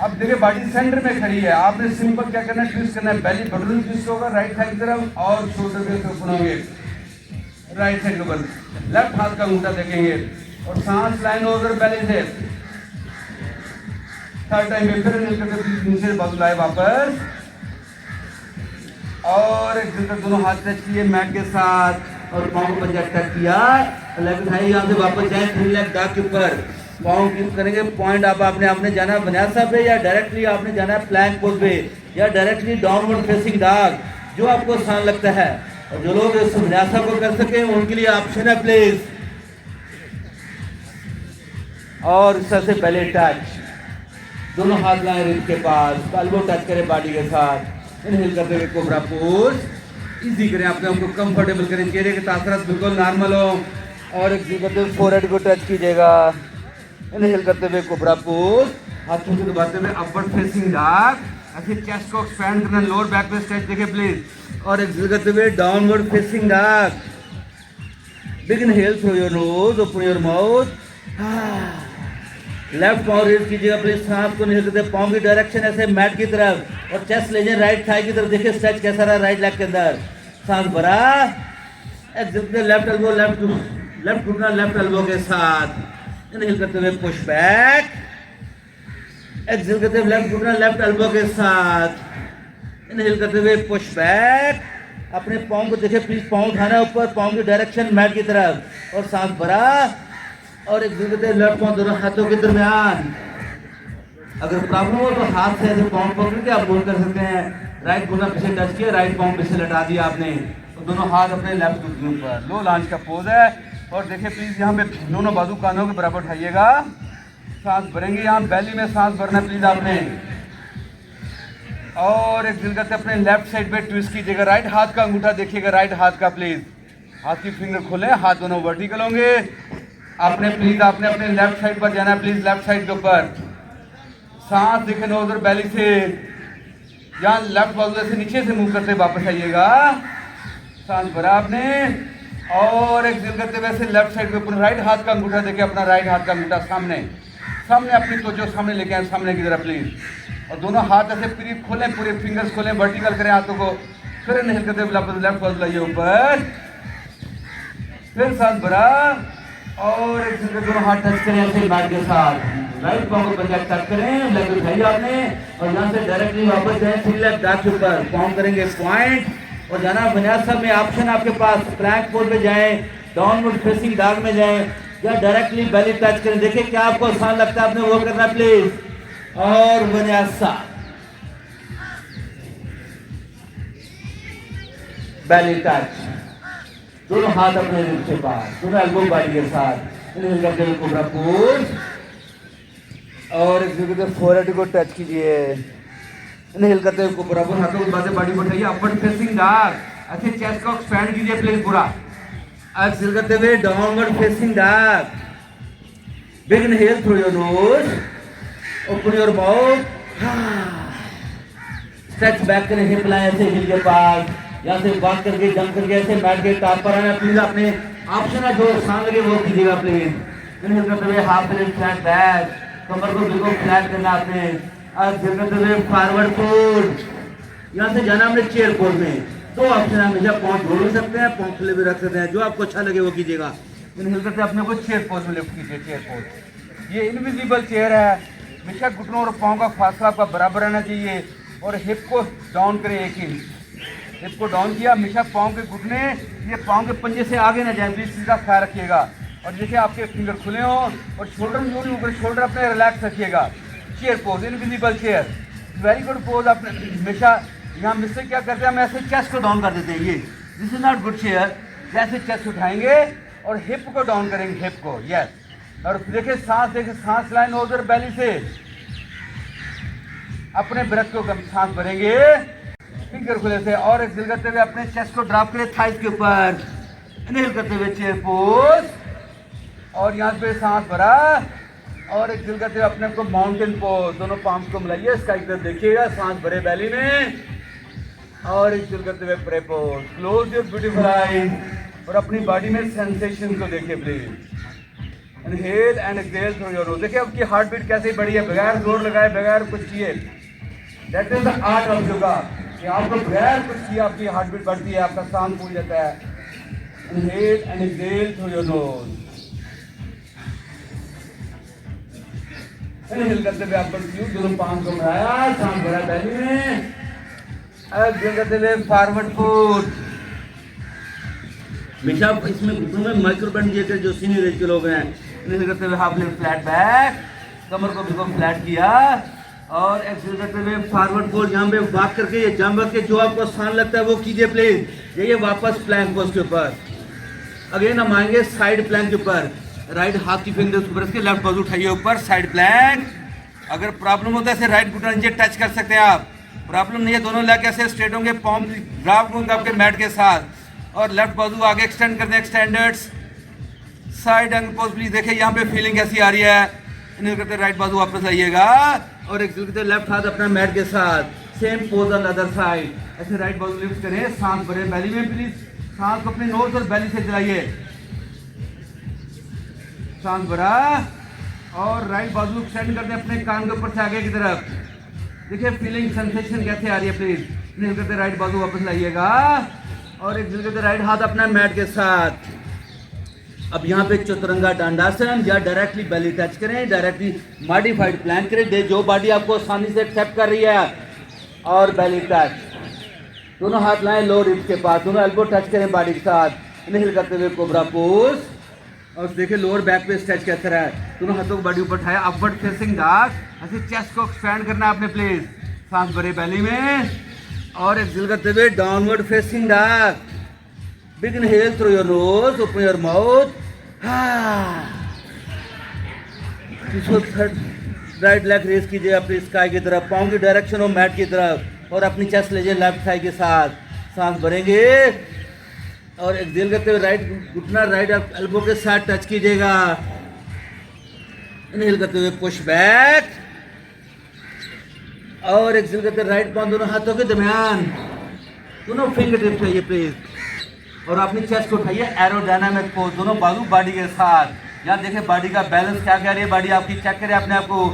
A: अब देखिए बॉडी सेंटर में खड़ी है, आपने सिंपल क्या करना है, ट्विस्ट करना है, बेली बटन ट्विस्ट होगा राइट साइड की तरफ और शोल्डर के ऊपर होंगे राइट साइड के ऊपर, लेफ्ट हाथ का अंगूठा देखेंगे और सांस लाइन उधर बेली से। थर्ड टाइम में फिर नीचे बाजू लाए वापस और एक दिन तक दोनों हाथ टच किए मैट के साथ और पाँव को पंजा टच किया, लेफ्ट उठाइए, यहाँ से वापस जाए 3 लेग डाक के ऊपर, पाँव कीप करेंगे पॉइंट। आप आपने जाना विन्यासा पे या डायरेक्टली आपने जाना है प्लैंक पोज पे या डायरेक्टली डाउनवर्ड फेसिंग डॉग, जो आपको आसान लगता है। और जो लोग इस विन्यासा को कर सके उनके लिए ऑप्शन है प्लीज। और इस तरह से पहले टच, दोनों हाथ लाए रिब के पास, एल्बो टच करें बॉडी के साथ, इनहेल करते हुए कोबरा पोज, इजी करें अपने आप को, कंफर्टेबल करें, चेहरे के तासरात बिल्कुल नॉर्मल हो और एक करते हुए फोरहेड को टच कीजिएगा, इनहेल करते हुए कोबरा पोज, हाथों को दबाते हुए अपवर्ड फेसिंग डॉग, ऐसे चेस्ट को एक्सपेंड करना, लोअर बैक पे स्ट्रेच देखें प्लीज, और एक्सहेल करते हुए downward facing dog, big inhale through your nose, open your mouth, left पाँव रेज कीजिएगा प्लीज, सांस को इनहेल करते पाँव की डायरेक्शन ऐसे मैट की तरफ और चेस्ट ले जाए राइट थाई की तरफ, देखिए स्ट्रेच कैसा रहा राइट लेग के अंदर, सांस भरा, एक्सहेल करते लेफ्ट एल्बो लेफ्ट घुटना लेफ्ट एल्बो के साथ, इनहेल करते हुए पुश बैक, एक्सहेल करते हुए लेफ्ट घुटना लेफ्ट एल्बो के साथ, इनहेल करते हुए पुश बैक, अपने पाँव को देखिए प्लीज, पाँव उठाना है ऊपर, पाँव की डायरेक्शन मैट की तरफ और सांस भरा और एक्सहेल करते हुए लेफ्ट पाँव दोनों हाथों के दरमियान। अगर प्रॉब्लम हो तो हाथ से ऐसे पाँव पकड़ के आप होल्ड कर सकते हैं, राइट घुटना पीछे टच किया, राइट पाँव पीछे लटा दिया आपने, तो दोनों हाथ अपने लेफ्ट घुटने पर, लो लॉन्च का पोज है। और देखिए प्लीज यहाँ पे दोनों बाजू कानों के बराबर उठाइएगा, सांस भरेंगे, यहाँ बेली में सांस भरना है प्लीज आपने, और एक दिल करते अपने लेफ्ट साइड पे ट्विस्ट कीजिएगा, राइट हाथ का अंगूठा देखिएगा, राइट हाथ का प्लीज, हाथ की फिंगर खोले, हाथ दोनों वर्टिकल होंगे, आपने अपने लेफ्ट साइड पर जाना है प्लीज, लेफ्ट साइड के ऊपर, सांस देखे नो उधर बेली से, यहाँ लेफ्ट बाजू से नीचे से मूव करते वापस आइएगा, सांस भरा आपने और एक दिल करते वैसे लेफ्ट साइड के ऊपर, राइट हाथ का अंगूठा देखे, अपना राइट हाथ का अंगूठा सामने अपनी त्वचा सामने लेके आए, सामने की तरफ प्लीज, और दोनों हाथ ऐसे पूरी खोलें, पूरे फिंगर्स खोलें, वर्टिकल करें हाथों को, फिर इनहेल करते हुए लेफ्ट बाजू लाइए ऊपर, फिर सांस भरा और एक दिल दोनों हाथ टच करें ऐसे मैट के साथ, राइट पाँव को पंजा टच करें, लेग उठाइए आपने और यहाँ से डायरेक्टली वापस जाए 3 लेग डाक के ऊपर, पाँव करेंगे पॉइंट और जाना विन्यासा में ऑप्शन आपके पास, प्लैंक पोज में जाएं, डाउनवर्ड फेसिंग डॉग में जाएं या डायरेक्टली बेली टच करें, देखिए क्या आपको आसान लगता है, आपने वो करना प्लीज, और विन्यासा बेली टच, दोनों हाथ अपने रिब के पास, दोनों एल्बो बॉडी के साथ, इनहेल करते हुए कोबरा पोज और एक फोरहेड को टच कीजिए, इनहेल करते हुए कोबरा पोज, हाथों के बाद बॉडी को उठाइए, अपवर्ड फेसिंग डॉग, ऐसे चेस्ट को एक्सपेंड कीजिए प्लीज पूरा, एक्सहेल करते हुए downward facing dog, big inhale through your nose, open your mouth, stretch back करें, हिप लाएं ऐसे हिल के पास, यहाँ से वॉक करके जंप करके ऐसे बैठ के टॉप पर आना प्लीज, अपने ऑप्शन है जो आसान लगे वो कीजिएगा प्लीज, इनहेल करते हुए हाफ प्लेट फ्लैट बैक, कमर को बिल्कुल फ्लैट करना आपने, एक्सहेल करते हुए फॉरवर्ड फोल्ड, यहाँ से जाना हमने चेयर पोज में, दो ऑप्शन हमेशा पाँव जोड़ भी सकते हैं, पाँव खुले भी रख सकते हैं, जो आपको अच्छा लगे वो कीजिएगा। इनहेल करते अपने को चेयर पोज में लिफ्ट कीजिए, चेयर पोज, ये इनविजिबल चेयर है, हमेशा घुटनों और पाँव का फासला आपका बराबर रहना चाहिए और हिप को डाउन करें 1 इंच, हिप को डाउन किया, हमेशा पाँव के घुटने ये पाँव के पंजे से आगे ना जाए, प्लीज इसका ख्याल रखिएगा, और देखिए आपके फिंगर खुले हों और शोल्डर जो भी ऊपर, शोल्डर अपने रिलैक्स रखिएगा, chair pose, invisible chair, very good pose. आपने हमेशा यहाँ मिस्टेक क्या करते हैं, हम ऐसे चेस्ट को डाउन कर देते हैं, ये this is not good chair, जैसे चेस्ट उठाएंगे और हिप को डाउन करेंगे, हिप को, यस, और देखिए सांस लाइन उधर बेली से, अपने ब्रेथ को सांस भरेंगे फिंगर खुले से और एक दिल करते हुए अपने चेस्ट को ड्रॉप करें थाइस के ऊपर, इनहेल करते हुए चेयर पोज और यहाँ पे सांस भरा और एक दिल करते हुए अपने को माउंटेन पोज, दोनों पाम्स को मिलाइए, स्काई की तरफ देखिएगा, सांस भरे बेली में और एक दिल करते हुए pray pose, close your beautiful eyes और अपनी बॉडी में सेंसेशन को देखिए please. Inhale and exhale through your nose. देखिए आपकी हार्ट बीट कैसे बढ़ी है, बगैर जोर लगाए, बगैर कुछ किए। That is the art of yoga कि आपको बगैर कुछ किए आपकी हार्ट बीट बढ़ती है, आपका सांस फूल जाता है। Inhale and exhale through your knows. Inhale करते हुए आप दोनों पांव को बढ़ाया, सांस भरा बैली में। एक्सहेल करते हुए फॉरवर्ड फुट। हमेशा इसमें घुटनों में माइक्रो बेंड किए थे जो सीनियर एज के लोग हैं। इनहेल करते हुए हाफ लेफ्ट फ्लैट बैक, कमर को बिल्कुल फ्लैट किया और एक्सहेल करते हुए फॉरवर्ड फोल्ड। यहाँ पे वॉक करके ये जंप करके जो आपको आसान लगता है वो कीजिए प्लीज। ये वापस प्लैंक पोज के ऊपर। अगेन हम आएंगे साइड प्लैंक के ऊपर, राइट हाथ की फिंगर्स ऊपर, इसके लेफ्ट बाजू उठाइए ऊपर, साइड प्लैंक। अगर प्रॉब्लम होता है ऐसे राइट घुटना नीचे टच कर सकते हैं आप, प्रॉब्लम नहीं है दोनों लेग ऐसे स्ट्रेट होंगे, पाम ड्रॉप होंगे आपके मैट के साथ और लेफ्ट बाजू आगे एक्सटेंड कर दें, extenders side angle pose please. देखिए यहाँ पे फीलिंग कैसी आ रही है। इन्हें करते राइट बाजू वापस आइएगा और एक्सहेल करते लेफ्ट हाथ अपना मैट के साथ, same pose on other side. ऐसे राइट बाजू लिफ्ट करें, सांस भरें बैली में प्लीज, सांस को अपने नोज और बैली से चलाइए। सांस भरा और राइट बाजू एक्सटेंड कर दें अपने कान के ऊपर से आगे की तरफ। देखिए फीलिंग सेंसेशन कैसे आ रही है प्लीज। इन्हें करते राइट बाजू वापस लाइएगा और एक्सहेल करते राइट हाथ अपना मैट के साथ। अब यहाँ पे चतुरंगा दंडासन या डायरेक्टली बेली टच करें, डायरेक्टली मॉडिफाइड प्लैंक करें, जो बॉडी आपको आसानी से एक्सेप्ट कर रही है। और बेली टच, दोनों हाथ लाएं लो रिब्स के पास, दोनों एल्बो टच करें बॉडी के साथ। इनहेल करते हुए कोबरा पोज और देखिए लोअर बैक पे स्ट्रेच कैसा रहा है। दोनों हाथों को बॉडी ऊपर उठाया, अपवर्ड फेसिंग डॉग। ऐसे चेस्ट को एक्सपैंड करना है आपने प्लीज। सांस भरे बेली में और एक्सहेल करते हुए downward facing dog. Big inhale through your nose, open your mouth. Right leg raise कीजिए अपनी स्काई की तरफ, पाँव की डायरेक्शन हो मैट की तरफ और अपनी चेस्ट लीजिए लेफ्ट थाई के साथ। सांस भरेंगे और एक्सहेल करते हुए राइट घुटना राइट एल्बो के साथ टच कीजिएगा। इनहेल करते हुए पुश बैक और एक्सहेल करते राइट पाँव दोनों हाथों के दरमियान, दोनों फिंगर टिप्स चाहिए प्लीज। और अपनी चेस्ट को उठाइए एरोडायनामिक पोज, दोनों बाजू बॉडी के साथ। यहाँ देखें बॉडी का बैलेंस क्या कह रही है बॉडी आपकी, चेक करें अपने आप को।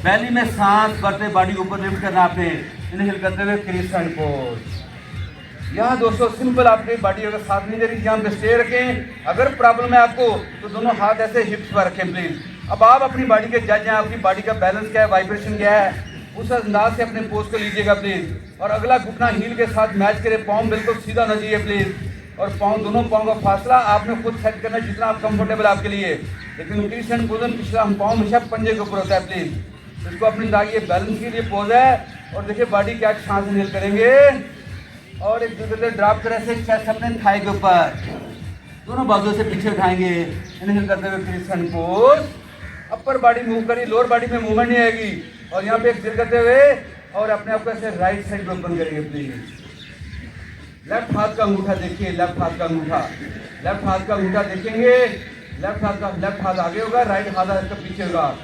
A: बैली में सांस भरते बॉडी ऊपर लिफ्ट करना आपने। इनहेल करते हुए क्रिसेंट पोज। यहाँ दोस्तों सिंपल आपकी बॉडी अगर साथ नहीं दे रही, यहाँ पे स्टे रखें। अगर प्रॉब्लम है आपको तो दोनों हाथ ऐसे हिप्स पर रखें प्लीज। अब आप अपनी बॉडी के जज हैं, आपकी बॉडी का बैलेंस क्या है, वाइब्रेशन क्या है, उस अंदाज से अपने पोज को लीजिएगा प्लीज। और अगला घुटना हील के साथ मैच करे, पाँव बिल्कुल सीधा होना चाहिए प्लीज। और पाँव दोनों पाँव का फासला आपने खुद सेट करना जितना आप कंफर्टेबल आपके लिए। लेकिन क्रिसेंट पोज पिछला हम पाँव हमेशा पंजे के ऊपर होता है प्लीज। इसको अपनी ये बैलेंस के लिए पोज है। और देखिए बॉडी क्या सांस इनहेल करेंगे और एक दूसरे ड्रॉप करें से चेस्ट अपने थाई के ऊपर, दोनों बाजुओं से पीछे उठाएंगे। इनहेल करते हुए crescent pose. Upper body move करिए, लोअर बॉडी में मूवमेंट नहीं आएगी। और यहाँ पे एक्सहेल करते हुए और अपने आप को ऐसे राइट साइड पे ओपन करेंगे प्लीज। लेफ्ट हाथ का अंगूठा देखिए, लेफ्ट हाथ का अंगूठा, लेफ्ट हाथ का अंगूठा देखेंगे। लेफ्ट हाथ आगे होगा, राइट हाथ इसका पीछे होगा।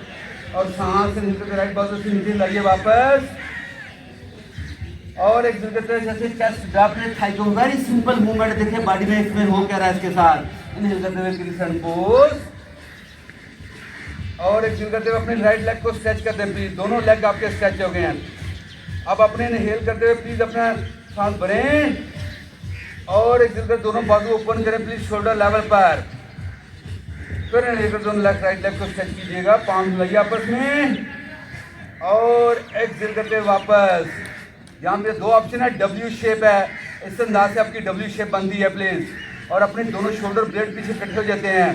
A: और सांस से नीचे राइट बाजू से नीचे लाइए वापस और एक दूसरे जैसे चेस्ट ड्रॉप में थाई को। वेरी सिंपल मूवमेंट देखिए बॉडी में इसमें हो क्या रहा है इसके साथ। इनहेल करते हुए क्रिसेंट पोज और एक्सहेल करते हुए अपने राइट लेग को स्ट्रेच करते हैं प्लीज। दोनों लेग आपके स्ट्रेच हो गए हैं। अब अपने इनहेल करते हुए प्लीज अपना सांस भरें और एक्सहेल कर दोनों बाजू ओपन करें प्लीज शोल्डर लेवल पर। फिर इनहेल कर दोनों राइट लेग को स्ट्रेच कीजिएगा, पाँव लगाइए आपस में और एक्सहेल करते हुए वापस। यहाँ पे दो ऑप्शन है, डब्ल्यू शेप है, इस अंदाज से आपकी डब्ल्यू शेप बनती है प्लीज। और अपने दोनों शोल्डर ब्लेड पीछे इकट्ठे हो जाते हैं।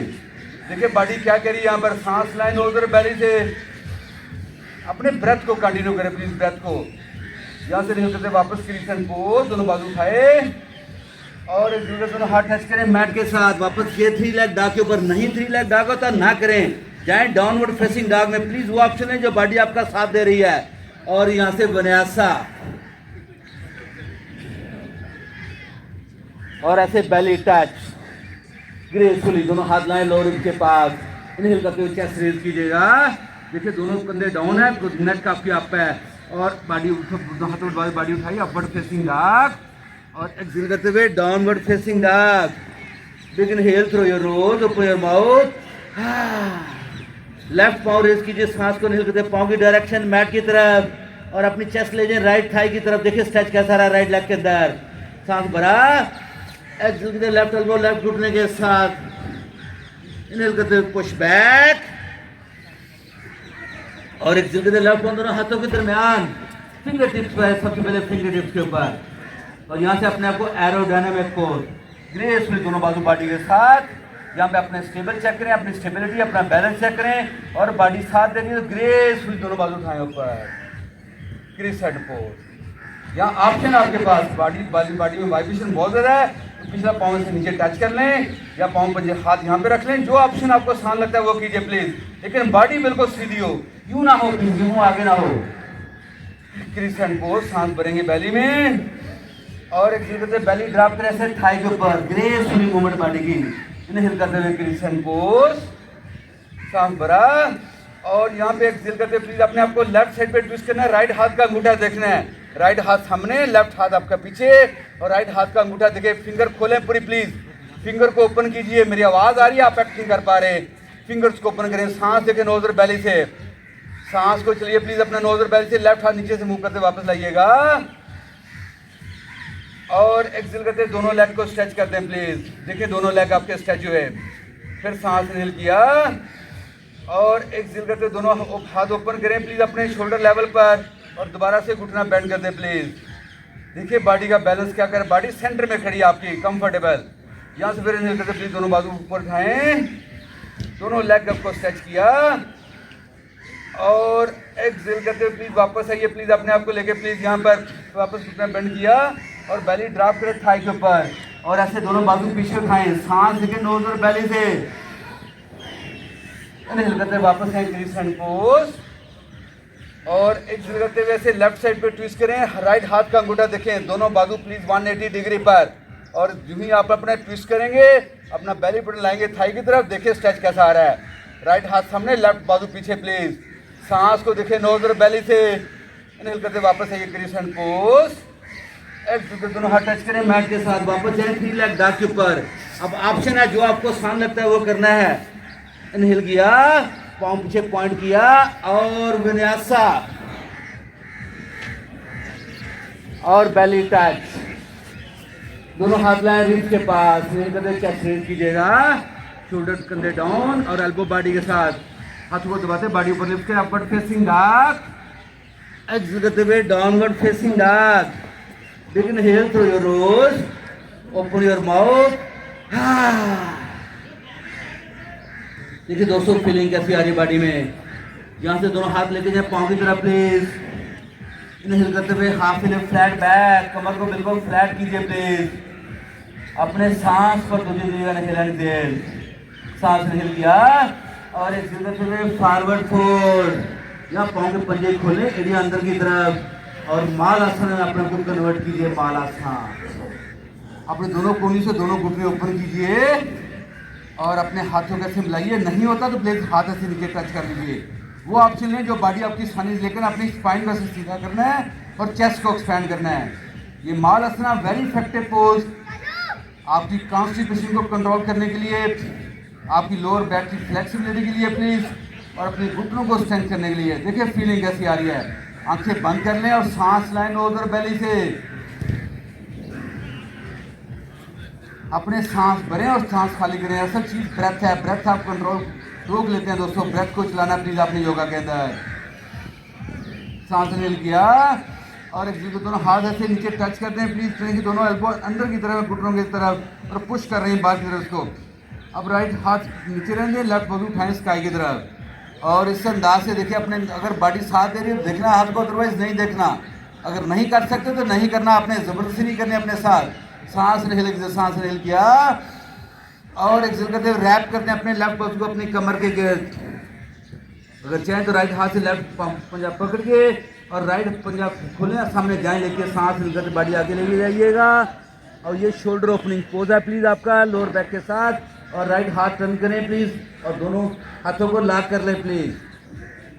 A: देखिए बॉडी क्या कह रही है यहाँ पर, सांस लाइन उधर बैली से अपने ब्रेथ को कंटिन्यू करें प्लीज, ब्रेथ को। यहाँ से नहीं करते वापस क्रिसेंट पोज, दोनों बाजू उठाए और एक दूसरे दोनों हाथ टच करें मैट के साथ। वापस ये 3 लेग डॉग के ऊपर, नहीं 3 लेग डॉग होता ना करें, जाए डाउनवर्ड फेसिंग डॉग में प्लीज। वो ऑप्शन है जो बॉडी आपका साथ दे रही है। और यहाँ से विन्यासा और ऐसे बेली टच ग्रेसफुली, दोनों हाथ लाएं लोअर रिब के पास। इनहेल करते हुए चेस्ट रेज कीजिएगा। देखिए दोनों कंधे डाउन है, नेक आपकी अप है और बॉडी हाथों बॉडी उठाइए, अपवर्ड फेसिंग डॉग और एक्सहेल करते हुए downward facing dog. Big inhale through your nose, open your mouth.
B: Left पाँव रेस कीजिए, सांस को इनहेल करते हुए पाँव की डायरेक्शन मैट की तरफ और अपनी चेस्ट ले जाए राइट थाई की तरफ। देखिए स्ट्रेच कैसा रहा राइट लेग के अंदर, सांस भरा, एक्सेल करते लेफ्ट एल्बो लेफ्ट घुटने के साथ इनहेल करते हुए पुश बैक और एक्सेल करते लेफ्ट पाँव दोनों हाथों के दरमियान फिंगर टिप्स पर, सबसे पहले फिंगर टिप्स के ऊपर और यहाँ से अपने आप को एरोडायनामिक पोज ग्रेसफुली दोनों बाजू बॉडी के साथ, यहाँ पे अपने स्टेबल चेक करें, अपनी स्टेबिलिटी अपना बैलेंस चेक करें और बॉडी साथ देनी तो ग्रेसफुली दोनों बाजू उठाएं ऊपर, क्रिसेंट पोज। यहाँ ऑप्शन आपके पास बॉडी में वाइब्रेशन बहुत ज़्यादा है तो पिछला पाँव से नीचे टच कर लें या पाँव पर हाथ यहाँ पे रख लें, जो ऑप्शन आपको आसान लगता है वो कीजिए प्लीज, लेकिन बॉडी बिल्कुल सीधी हो, यूं ना हो प्लीज, यूं आगे ना हो। क्रिसेंट पोज, सांस भरेंगे बैली में और एक करते बैली ड्रॉप करें ऐसे थाई के ऊपर, ग्रेसफुली मूवमेंट बॉडी की, इनहेल करते हुए क्रिसेंट पोज, सांस भरा और यहाँ पे एक्सेल करते प्लीज अपने आप को लेफ्ट साइड पे ट्विस्ट करना है, राइट हाथ का अंगूठा देखना है, राइट हाथ सामने लेफ्ट हाथ आपका पीछे और राइट हाथ का अंगूठा देखिए, फिंगर खोलें पूरी प्लीज, फिंगर को ओपन कीजिए, मेरी आवाज आ रही है आप एक्ट नहीं कर पा रहे, फिंगर्स को ओपन करें, सांस देखें नोज और बैली से, सांस को चलिए प्लीज अपना नोज और बैली से, लेफ्ट हाथ नीचे से मूव करते वापस लाइएगा और एक्सेल करते दोनों लेग को स्ट्रेच करते हैं प्लीज, देखिए दोनों लेग आपके स्ट्रेच हुए, फिर सांस इनहेल किया और एक्सेल करते दोनों हाथ ओपन करें प्लीज अपने शोल्डर लेवल पर और दोबारा से घुटना बेंड कर दें प्लीज। देखिए बॉडी का बैलेंस क्या कर, बॉडी सेंटर में खड़ी है आपकी कंफर्टेबल, यहाँ से फिर इनहेल करते प्लीज दोनों बाजू ऊपर उठाएं, दोनों लेग आपको स्ट्रेच किया और एक्सेल करते प्लीज वापस आइए प्लीज अपने आप को लेके प्लीज यहाँ पर वापस घुटना बेंड किया और बैली ड्रॉप करें थाई के ऊपर और ऐसे दोनों बाजू पीछे उठाएं, सांस लेके नोज और बैली से इनहेल करते वापस आए क्रिसेंट पोज और एक्सेल करते हुए ऐसे लेफ्ट साइड पे ट्विस्ट करें, राइट हाथ का अंगूठा देखें, दोनों बाजू प्लीज 180 डिग्री पर और जो ही आप अपना ट्विस्ट करेंगे अपना बेली बटन लाएंगे थाई की तरफ, देखिए स्ट्रेच कैसा आ रहा है, राइट हाथ सामने लेफ्ट बाजू पीछे प्लीज, सांस को देखें नोज और बेली से इनहेल करते वापस आइए क्रिसेंट पोज, दोनों हाथ टच करें मैट के साथ, वापस जाए 3 लेग डाक के ऊपर। अब ऑप्शन है जो आपको आसान लगता है वो करना है, इनहेल किया, पाँव पीछे पॉइंट किया और विन्यासा और बेली टच, दोनों हाथ लाएं रिब्स के पास, इनहेल करते चेस्ट रेज कीजिएगा, शोल्डर कंधे डाउन और एल्बो बॉडी के साथ, हाथों को दबाते बॉडी ऊपर लिफ्ट करें, अपवर्ड फेसिंग डॉग, एक्सेल करते हुए downward facing dog, Big inhale through your nose, open your mouth. देखिए दोस्तों फीलिंग कैसी आ रही है बॉडी में, यहाँ से दोनों हाथ लेके जाए पाँव की तरफ प्लीज, इनहेल करते हुए हाफ हिल फ्लैट बैक, कमर को बिल्कुल फ्लैट कीजिए प्लीज, अपने सांस पर तुझे दिएगा इनहेल, सांस इनहेल किया और एक्सेल करते हुए फॉरवर्ड फोल्ड, यहाँ पाँव के पंजे खोले एरिया अंदर की तरफ और मालासन में अपने को कन्वर्ट कीजिए, मालासन, अपने दोनों कोहनी से दोनों घुटने ओपन कीजिए और अपने हाथों को ऐसे मिलाइए, नहीं होता तो प्लीज हाथ ऐसे नीचे टच कर लीजिए, वो ऑप्शन है जो बॉडी आपकी आसानी से लेकर अपनी स्पाइन को सीधा करना है और चेस्ट को एक्सपैंड करना है। ये मालासना वेरी इफेक्टिव पोज आपकी कॉन्स्टिपेशन को कंट्रोल करने के लिए, आपकी लोअर बैक की फ्लेक्सिबिलिटी के लिए प्लीज और अपने घुटनों को स्ट्रेंथ करने के लिए। देखिए फीलिंग कैसी आ रही है, आंखें बंद कर लें और सांस लाएं नोज और बेली से, अपने सांस भरें और सांस खाली करें, असल चीज ब्रेथ है, ब्रेथ आप कंट्रोल रोक लेते हैं दोस्तों, ब्रेथ को चलाना प्लीज आपने योगा के अंदर, सांस इनहेल किया और एक दोनों हाथ ऐसे नीचे टच करते हैं प्लीज, ट्रेन की दोनों एल्बो अंदर की तरफ घुटनों की तरफ और पुश कर रहे हैं बाहर की तरफ उसको। अब राइट हाथ नीचे रहेंगे, लेफ्ट बाजू उठाएं स्काई की तरफ और इस अंदाज से देखिए अपने, अगर बॉडी साथ दे रही है देखना हाथ को, अदरवाइज नहीं देखना, अगर नहीं कर सकते तो नहीं करना, आपने जबरदस्ती नहीं करनी अपने साथ। सांस इनहेल किया और एक्सेल करते हुए रैप करते हैं अपने लेफ्ट बाजू को अपनी कमर के गिर्द, अगर चाहें तो राइट हाथ से लेफ्ट पंजाब पकड़ के और राइट पंजाब खोलें सामने जाएं लेके, सांस इनकर बॉडी आगे लेके जाइएगा और ये शोल्डर ओपनिंग पोज है प्लीज आपका लोअर बैक के साथ, और राइट हाथ टर्न करें प्लीज और दोनों हाथों को लॉक कर लें प्लीज।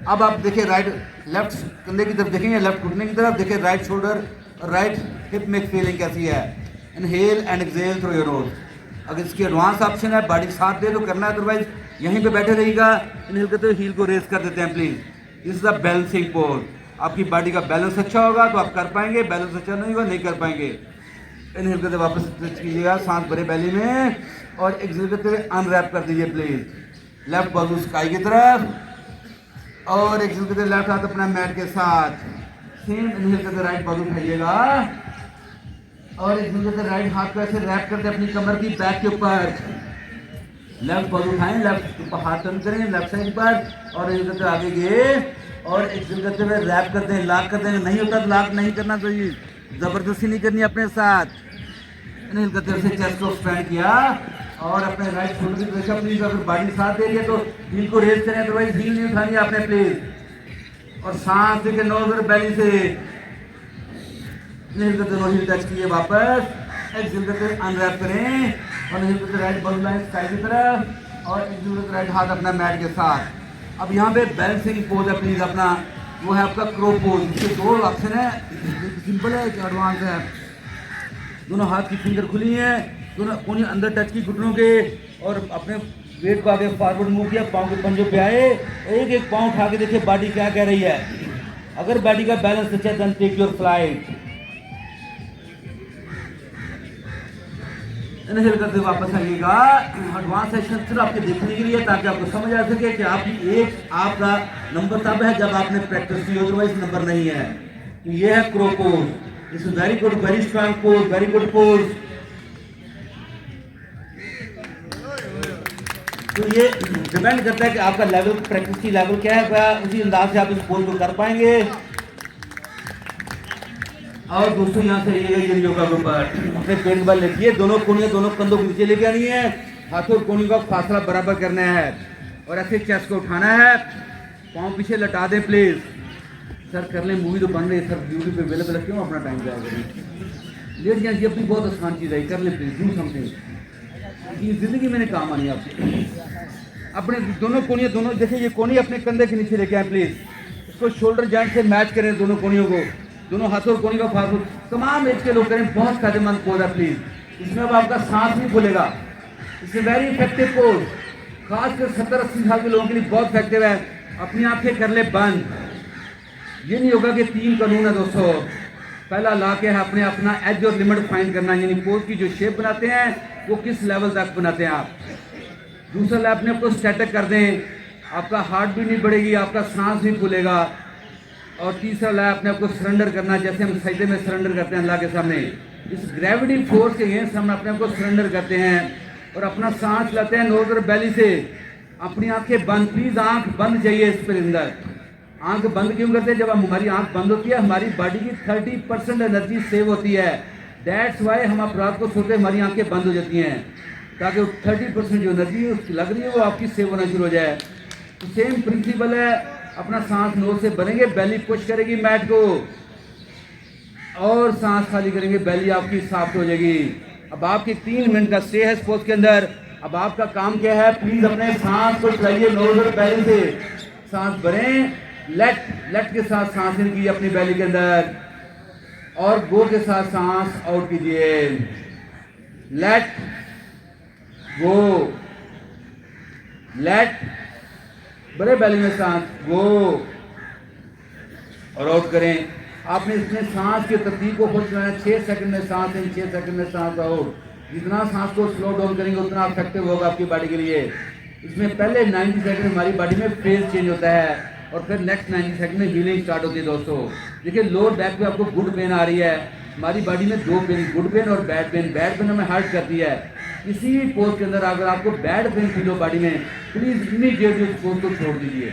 B: अब आप देखिए राइट लेफ्ट कंधे की तरफ देखेंगे, लेफ्ट घुटने की तरफ देखिए, राइट शोल्डर और राइट हिप में फीलिंग कैसी है, inhale and exhale through your knows. अगर इसकी एडवांस ऑप्शन है बॉडी साथ दे तो करना है, अदरवाइज यहीं पे बैठे रहिएगा। इनहेल करते हुए हील को रेस कर देते हैं please. This is the balancing pose. आपकी बॉडी का बैलेंस अच्छा होगा तो आप कर पाएंगे, बैलेंस अच्छा नहीं होगा नहीं कर पाएंगे। इनहेल करते वापस स्ट्रेच कीजिएगा, सांस भरे बैली में, और एक्सहेल करते हुए अनरैप कर दीजिए प्लीज। लेफ्ट बाजू स्काई की तरफ, और एक्सहेल करते लेफ्ट हाथ अपना मैट के साथ। सेम इनहेल करते राइट बाजू उठाइएगा, और एक्सहेल करते राइट हाथ को ऐसे रैप करते अपनी कमर की बैक के ऊपर। लेफ्ट बाजू उठाएं, लेफ्ट हाथ टर्न करें लेफ्ट साइड पर, और इनहेल करते आगे गए, और एक्सहेल करते हुए रैप करते हैं, लॉक करते हैं। नहीं होता तो लॉक नहीं करना चाहिए, जबरदस्ती नहीं करनी अपने साथ। इनहेल करते हुए चेस्ट को एक्सपेंड किया, और अपने राइट शोल्डर की प्रेशर प्लीज। अगर बॉडी साथ दे रही है तो हील को रेज करें, अदरवाइज हील नहीं उठानी आपने प्लीज। और सांस लेके नोज और बेली से इनहेल करते हुए हील टच किए वापस, एक्सहेल करते हुए अनरैप करें, और इनहेल करते राइट बॉडी लाइन स्काई की तरफ, और एक्सहेल करते राइट हाथ अपना मैट के साथ। अब यहाँ पे बैलेंसिंग पोज है प्लीज अपना, वो है आपका क्रो पोज। इसके दो ऑप्शन है, सिंपल है, एक एडवांस है। दोनों हाथ की फिंगर खुली हैं, दोनों कोनी अंदर टच की घुटनों के, और अपने वेट को आगे फॉरवर्ड मूव किया, पाँव के पंजों पे आए, एक एक पाँव उठा के देखिए बॉडी क्या कह रही है। अगर बॉडी का बैलेंस अच्छा है then take your flight. Inhale करते वापस आइएगा। एडवांस सेशन सिर्फ आपके देखने के लिए, ताकि आपको समझ आ सके कि आपका नंबर तब है जब आपने प्रैक्टिस की, अदरवाइज नंबर नहीं है। तो ये है crow pose. It's very good, very strong pose, very good pose. तो ये डिपेंड करता है कि आपका लेवल, प्रैक्टिस की लेवल क्या है, उसी अंदाज से आप इस पोज को कर पाएंगे। और दोस्तों यहाँ से ये योगा के ऊपर अपने पेट बल लेटिए, दोनों कोनियां दोनों कंधों को नीचे लेके आनी है, हाथों और कोनियों का फासला बराबर करना है, और ऐसे चेस्ट को उठाना है, पाँव पीछे लटा दें प्लीज। सर कर लें, मूवी तो बन रही है सर, यूट्यूब पे अवेलेबल है, क्यों अपना टाइम जाएगा। लेट जाए, ये अपनी बहुत आसान चीज़ है, कर लें प्लीज, डू समथिंग, ये जिंदगी में काम आनी है आपकी। अपने दोनों कोनियां, दोनों देखिए ये कोनी अपने कंधे के नीचे लेके आए प्लीज। इसको शोल्डर जॉइंट से मैच करें, दोनों कोनियों को, दोनों हाथों और कोनी का फासला तमाम एज के लोग करें, बहुत फायदेमंद पोज है प्लीज। इसमें अब आपका सांस नहीं खुलेगा, इससे वेरी इफेक्टिव पोज, खासकर 70-80 साल के लोगों के लिए बहुत इफेक्टिव है। अपनी आंखें कर ले बंद। ये नहीं होगा कि 3 कानून है दोस्तों। पहला ला के है अपने अपना एज और लिमिट फाइंड करना, यानी पोज की जो शेप बनाते हैं वो किस लेवल तक बनाते हैं आप। दूसरा ला अपने आपको स्टैटिक कर दें, आपका हार्ट भी नहीं बढ़ेगी, आपका सांस नहीं फूलेगा। और तीसरा ला अपने आपको सरेंडर करना, जैसे हम सजदे में सरेंडर करते हैं अल्लाह के सामने, इस ग्रेविटी फोर्स के अगेंस्ट हम अपने आपको सरेंडर करते हैं, और अपना सांस लेते हैं नोज और बेली से। अपनी आंखें बंद, प्लीज आंख बंद चाहिए इस पर अंदर। आंख बंद क्यों करते हैं? जब हमारी आंख बंद होती है हमारी बॉडी की 30% एनर्जी सेव होती है। दैट्स वाई हम आप रात को सोते हमारी आंखें बंद हो जाती हैं, ताकि 30% जो एनर्जी लग रही है वो आपकी सेव होना शुरू हो जाए। तो सेम प्रिंसिपल है, अपना सांस नोज से भरेंगे, बेली पुश करेगी मैट को, और सांस खाली करेंगे, बेली आपकी सॉफ्ट हो जाएगी। अब आपकी 3 मिनट का स्टे है स्पोर्ट्स के अंदर। अब आपका काम क्या है, प्लीज अपने सांस को चलाइए नोज और बेली से, सांस भरें, लेट के साथ सांस इन कीजिए अपनी बेली के अंदर, और गो के साथ सांस आउट कीजिए। लेट गो, लेट, बड़े बेली में सांस गो, और आउट करें। आपने इसमें सांस की तरतीब को खुद चलाना, 6 सेकंड में सांस इन, 6 सेकंड में सांस आउट। जितना सांस को स्लो डाउन करेंगे उतना इफेक्टिव होगा आपकी बॉडी के लिए। इसमें पहले 90 सेकंड हमारी बॉडी में फेज चेंज होता है, और फिर नेक्स्ट 90 सेकंड में हीलिंग स्टार्ट होती है दोस्तों। देखिए लोअर बैक पे आपको गुड पेन आ रही है, हमारी बॉडी में 2 पेन, गुड पेन और बैड पेन। बैड पेन हमें हर्ट करती है। इसी पोज के अंदर अगर आपको बैड पेन फील हो बॉडी में, प्लीज इमीडिएटली उस पोज को छोड़ दीजिए,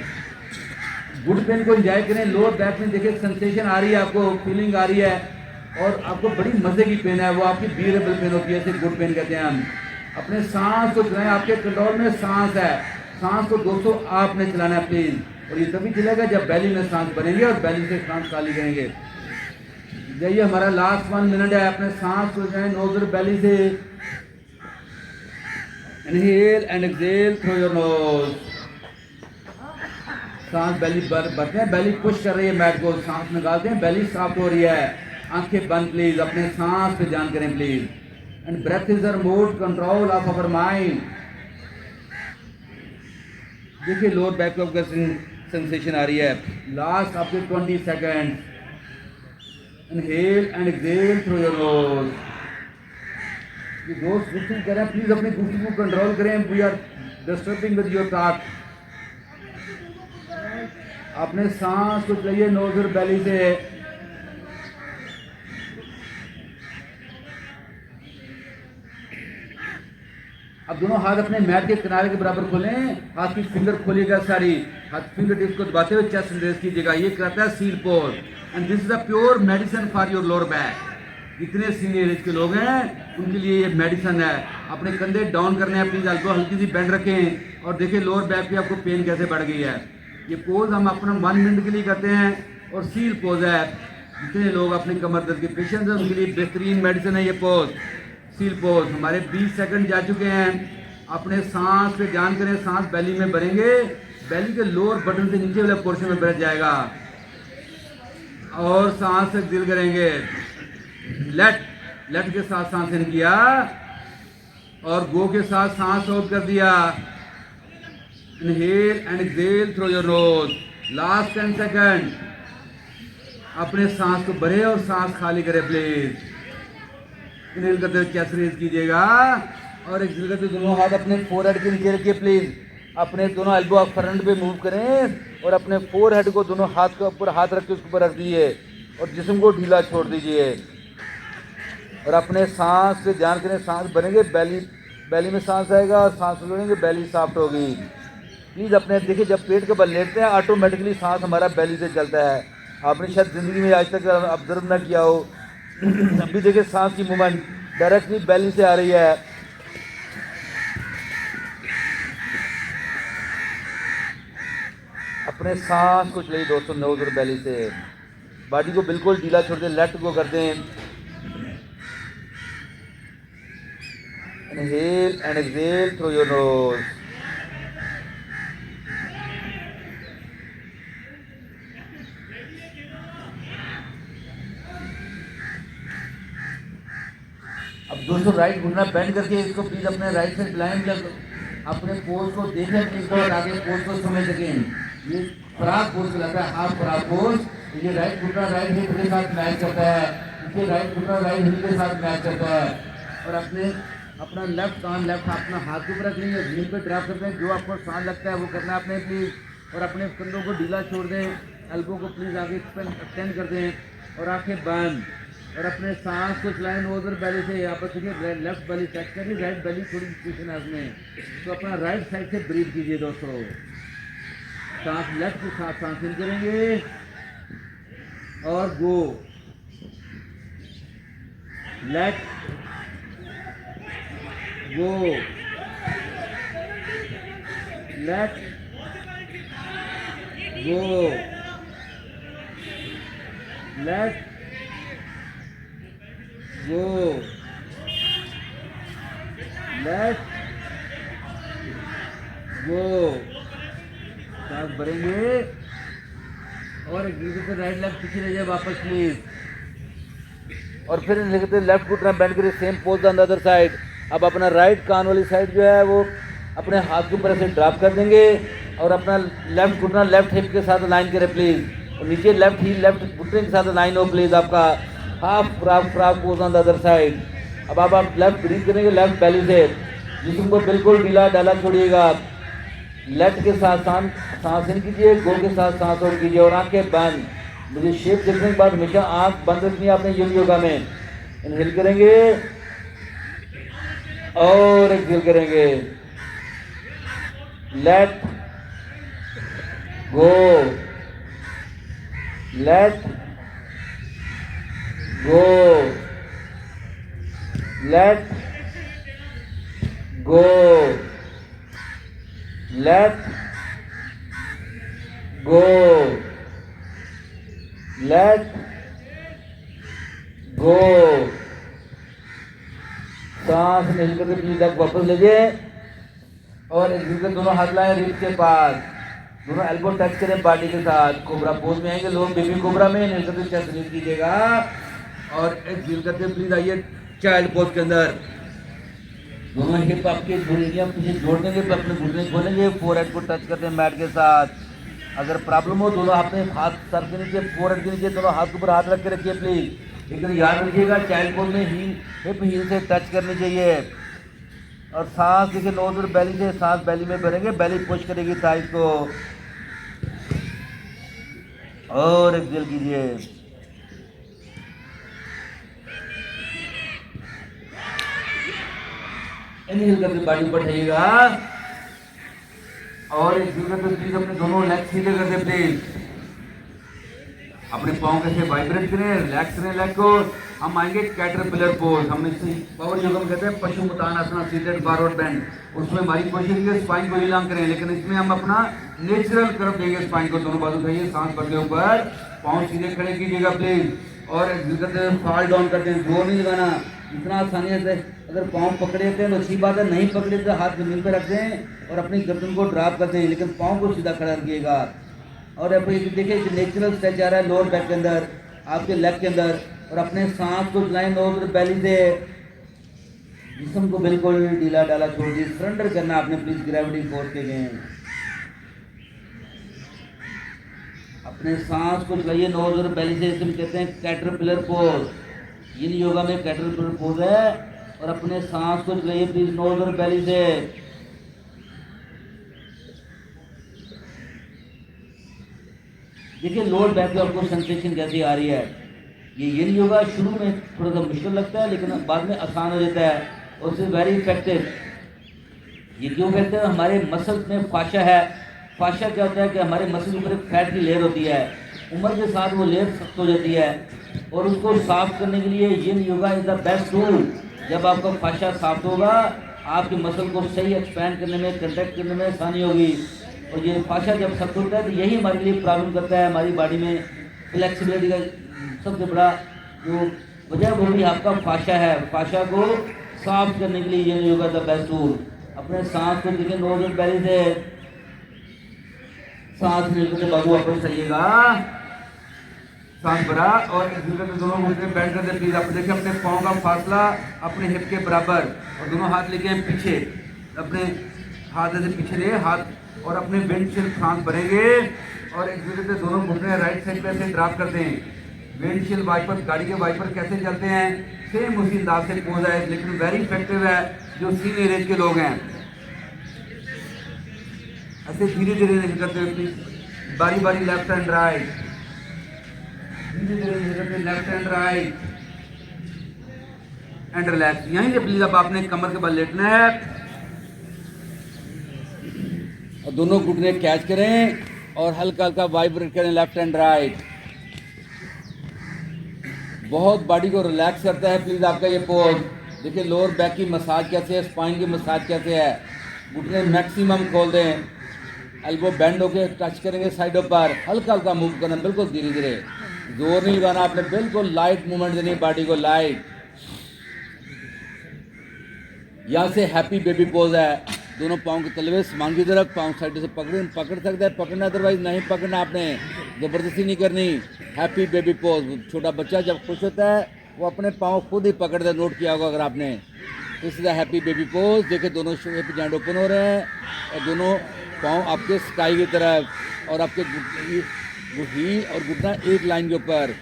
B: गुड पेन को एंजॉय करें। लोअर बैक में देखिए सेंसेशन आ रही है, आपको फीलिंग आ रही है, और आपको बड़ी मजे की पेन है, वो आपकी बियरेबल पेन होती है, इसे गुड पेन कहते हैं हम। अपने सांस को चलाएं, आपके कंट्रोल में सांस है, सांस को दोस्तों आपने चलाना है प्लीज। और ये तभी चलेगा जब बेली में सांस भरेंगे और बेली से सांस खाली करेंगे। ये हमारा लास्ट 1 मिनट है, अपने सांस को जाए नोज और बेली से, inhale and exhale through your knows. सांस बेली भरते हैं, बेली पुश कर रही है मैट को, सांस निकालते हैं, बेली सॉफ्ट हो रही है। आंखें बंद प्लीज, अपने सांस पे ध्यान करें please. And breath is the remote control of our mind. देखिए लोअर बैक पे आपका सेंसेशन आ रही है। लास्ट आपके 20 second. Inhale and exhale through your nose. ये दोस्त गुफ्तगू कर रहे हैं, प्लीज अपनी गुफ्तगू को कंट्रोल करें। We are disturbing with your talk. अपने सांस को चलाइए नोज और बेली से। अब दोनों हाथ अपने मैट के किनारे के बराबर खोलें, हाथ की फिंगर खोलिएगा सारी, हाथ फिंगर टिप्स को दबाते हुए चेस्ट रेज कीजिएगा। ये कहता है seal pose and this is a pure medicine for your lower back. जितने सीनियर एज के लोग हैं उनके लिए ये मेडिसिन है। अपने कंधे डाउन करने हैं, प्लीज आपको हल्की सी बेंड रखें और देखिए लोअर बैक पे आपको पेन कैसे बढ़ गई है। ये पोज हम अपना 1 मिनट के लिए करते हैं और सील पोज है। जितने लोग अपने कमर दर्द के पेशेंट हैं उनके लिए बेहतरीन मेडिसिन है ये पोज, सील पोज। हमारे 20 सेकंड जा चुके हैं। अपने सांस पे ध्यान करें, सांस बेली में भरेंगे, बेली के लोअर बटन से नीचे वाले पोर्शन में भर जाएगा और सांस से दिल करेंगे। लेट के साथ सांस इन किया और गो के साथ सांस आउट कर दिया। Inhale and exhale through your knows. Last 10 second. अपने सांस को भरे और सांस खाली करें प्लीज। इनहेल करते हुए चेस्ट रेज कीजिएगा और एक्सहेल करते हुए दोनों हाथ अपने फोरहेड के नीचे रखिए प्लीज। अपने दोनों एल्बो आप फ्रंट पे मूव करें और अपने फोरहेड को दोनों हाथ के ऊपर हाथ रख के उसके ऊपर रख दीजिए और जिस्म को ढीला छोड़ दीजिए और अपने सांस पे ध्यान करें। सांस भरेंगे, बेली में सांस आएगा और सांस छोड़ेंगे, बेली सॉफ्ट होगी। प्लीज़ अपने देखिए जब पेट के बल लेटते हैं ऑटोमेटिकली सांस हमारा बेली से चलता है। आपने शायद ज़िंदगी में आज तक ऑब्जर्व ना किया हो। अभी देखिए सांस की मूवमेंट डायरेक्टली बेली से आ रही है। अपने सांस को चलिए दोस्तों नोज और बेली से। बॉडी को बिल्कुल ढीला छोड़ दें, लेट गो कर दें। Inhale and exhale through your knows. अब दोस्तों राइट घुटना बेंड करके इसको प्लीज अपने राइट साइड ब्लाइंड अपने पोज को देखें प्लीज और आगे पोज को समझ सकें। ये फ्रॉक पोज कहलाता है, हाफ फ्रॉक पोज। ये राइट घुटना राइट हिप के साथ मैच करता है, इसे राइट घुटना राइट हिप के साथ मैच करता है और अपना लेफ्ट कान लेफ्ट अपना हाथ के ऊपर रख लेंगे, जमीन पे ड्रॉप करते हैं। जो आपको आसान लगता है वो करना है आपने प्लीज और अपने कंधों को ढीला छोड़ दें, एल्बो को प्लीज आगे एक्सटेंड कर दें और आंखें बंद और अपने सांस को चलाएं नोज और बेली से। यहाँ पर देखिए लेफ्ट बेली टच करिए, राइट बेली थोड़ी पोजिशन है उसमें, तो अपना राइट साइड से ब्रीथ कीजिए दोस्तों। सांस लेफ्ट के साथ सांस इन करेंगे और go, let go, let go, let go, let go. सांस भरेंगे और एक दूसरे से राइट लेफ्ट पीछे ले जाए वापस प्लीज और फिर लिखते लेफ्ट घुटना बेंड करिए, same pose on the other side. अब अपना राइट कान वाली साइड जो है वो अपने हाथ के ऊपर ऐसे ड्रॉप कर देंगे और अपना लेफ्ट घुटना लेफ्ट हिप के साथ अलाइन करें प्लीज और नीचे लेफ्ट हील लेफ्ट घुटने के साथ अलाइन हो प्लीज। आपका half frock pose on the other side. अब आप लेफ्ट ब्रीथ करेंगे लेफ्ट बेली से, जिसम को बिल्कुल ढीला डाला छोड़िएगा। लेफ्ट के साथ सांस इन कीजिए, गो के साथ सांस आउट कीजिए और आंखें बंद। मुझे शेप देखने के बाद हमेशा आंख बंद रखनी है आपने योगा में। इनहेल करेंगे और एक्सहेल करेंगे। Late go, let go, let go, let go, let go. सांस निकलते प्लीज आप वापस लीजिए और एक दूसरे दोनों हाथ लाएं रिब के पास, दोनों एल्बो टच करें बॉडी के साथ। कोबरा पोज में आएंगे लोग, बेबी कोबरा में निकलते चेस्ट रिलीज कीजिएगा और एक्सहेल करते प्लीज आइए चाइल्ड पोज के अंदर। दोनों हिप आपके जोड़ेंगे, आप पीछे जोड़ देंगे तो अपने घुटने खोलेंगे, फोरहेड को टच करते हैं मैट के साथ। अगर प्रॉब्लम हो दोनों अपने हाथ सर के नीचे, फोरहेड के नीचे, दोनों हाथ के ऊपर हाथ रख के रखिए प्लीज। लेकिन याद रखिएगा चाइल्ड पोज में हिप हील से टच करनी चाहिए। और सांस देखिए नोज और बेली से, सांस बेली में भरेंगे, बेली पुश करेगी थाइस को। और एक्सेल कीजिए। इनहेल करके बॉडी ऊपर उठाइएगा और एक्सेल करके प्लीज अपने दोनों लेग सीधे कर दे प्लीज। अपने पाँव कैसे वाइब्रेट करें, रिलैक्स करें लेग को। हम आएंगे कैटरपिलर पोज, हम इसे पावर योगा में कहते हैं पशुपतानासना, सीटेड फॉरवर्ड बेंड। उसमें हमारी कोशिश है स्पाइन को हिलाम करें, लेकिन इसमें हम अपना नेचुरल कर्व देंगे स्पाइन को। दोनों बाजू उठाइए, सांस भरते ऊपर, पाँव सीधे खड़े कीजिएगा प्लीज। और करते फॉल डाउन करते हैं, जोर नहीं लगाना, इतना आसानी से। अगर पाँव पकड़े थे तो अच्छी बात है, नहीं पकड़े तो हाथ जमीन पर रखते हैं और अपनी गर्दन को ड्रॉप करते हैं, लेकिन पाँव को सीधा खड़ा रखिएगा। और अब ये देखिए नेचुरल स्ट्रेच आ रहा है लोअर बैक के अंदर, आपके लेग के अंदर। और अपने सांस को चलाएं नोज और बेली से, जिस्म को बिल्कुल ढीला डाला छोड़ दी, सरेंडर करना आपने प्लीज ग्रेविटी फोर्स के लिए। अपने सांस को चलाइए नोज और बेली से, इसमें कहते हैं कैटरपिलर पोज। इन योगा में कैटरपिलर पोज है। और अपने सांस को चलाइए प्लीज नोज और बेली से। देखिए लोअर बैक में आपको सेंसेशन कैसी आ रही है। ये yin योगा शुरू में थोड़ा सा मुश्किल लगता है, लेकिन बाद में आसान हो जाता है और इट्स वेरी इफेक्टिव। ये क्यों कहते हैं, हमारे मसल्स में फाशा है। फाशा क्या होता है कि हमारे मसल के ऊपर एक फैट की लेयर होती है, उम्र के साथ वो लेयर सख्त हो जाती है, और उसको साफ करने के लिए yin yoga is the best tool. जब आपका फाशा साफ होगा, आपके मसल को सही एक्सपैंड करने में, कंट्रैक्ट करने में आसानी होगी। और ये फाशा जब सख्त होता है तो यही हमारे लिए प्रॉब्लम करता है, हमारी बॉडी में फ्लेक्सिबिलिटी का सबसे बड़ा जो वजह वो भी आपका फाशा है। फाशा को साफ करने के लिए ये योगा द बेस्ट टूल। अपने सांस को देखिए नोज और बेली से, सांस मिलकर बाजू वापस आइएगा, सांस भरा और दोनों घुटने बैठ कर प्लीज। आप देखिए अपने पाँव का फासला अपने हिप के बराबर, और दोनों हाथ लेके पीछे, अपने हाथ ऐसे पीछे ले हाथ, और अपने विंडशील्ड सांस भरेंगे और एक दूसरे से दोनों घुटने राइट साइड पे ऐसे ड्रॉप करते हैं। विंडशील्ड वाइपर, गाड़ी के वाइपर कैसे चलते हैं, सेम उसी अंदाज से पोज है, लेकिन वेरी इफेक्टिव है जो सीनियर एज के लोग हैं। ऐसे धीरे धीरे नहीं करते हुए प्लीज, बारी बारी लेफ्ट एंड राइट, धीरे धीरे नहीं करते, left and right and relax. यहीं से प्लीज अब आपने कमर के बल लेटना है और दोनों घुटने कैच करें और हल्का हल्का वाइब्रेट करें लेफ्ट एंड राइट। बहुत बॉडी को रिलैक्स करता है प्लीज आपका ये पोज। देखिए लोअर बैक की मसाज कैसे है, स्पाइन की मसाज कैसे है। घुटने मैक्सिमम खोल दें, एल्बो बेंड होके टच करेंगे साइडों पर, हल्का हल्का मूव करना, बिल्कुल धीरे धीरे, जोर नहीं लगाना आपने, बिल्कुल लाइट मूवमेंट देनी बॉडी को, लाइट। यहाँ से हैप्पी बेबी पोज है, दोनों पाँव के तलवे समान की तरफ, पाँव साइड से पकड़ सकता है, पकड़ना, अदरवाइज नहीं पकड़ना, आपने ज़बरदस्ती नहीं करनी। हैप्पी बेबी पोज, छोटा बच्चा जब खुश होता है वो अपने पाँव खुद ही पकड़ता है, नोट किया होगा अगर आपने। इस हैप्पी बेबी पोज। देखिए दोनों हिप जॉइंट ओपन हो रहे हैं और दोनों पाँव आपके स्काई की तरफ, और आपके हील और घुटना एक लाइन के ऊपर।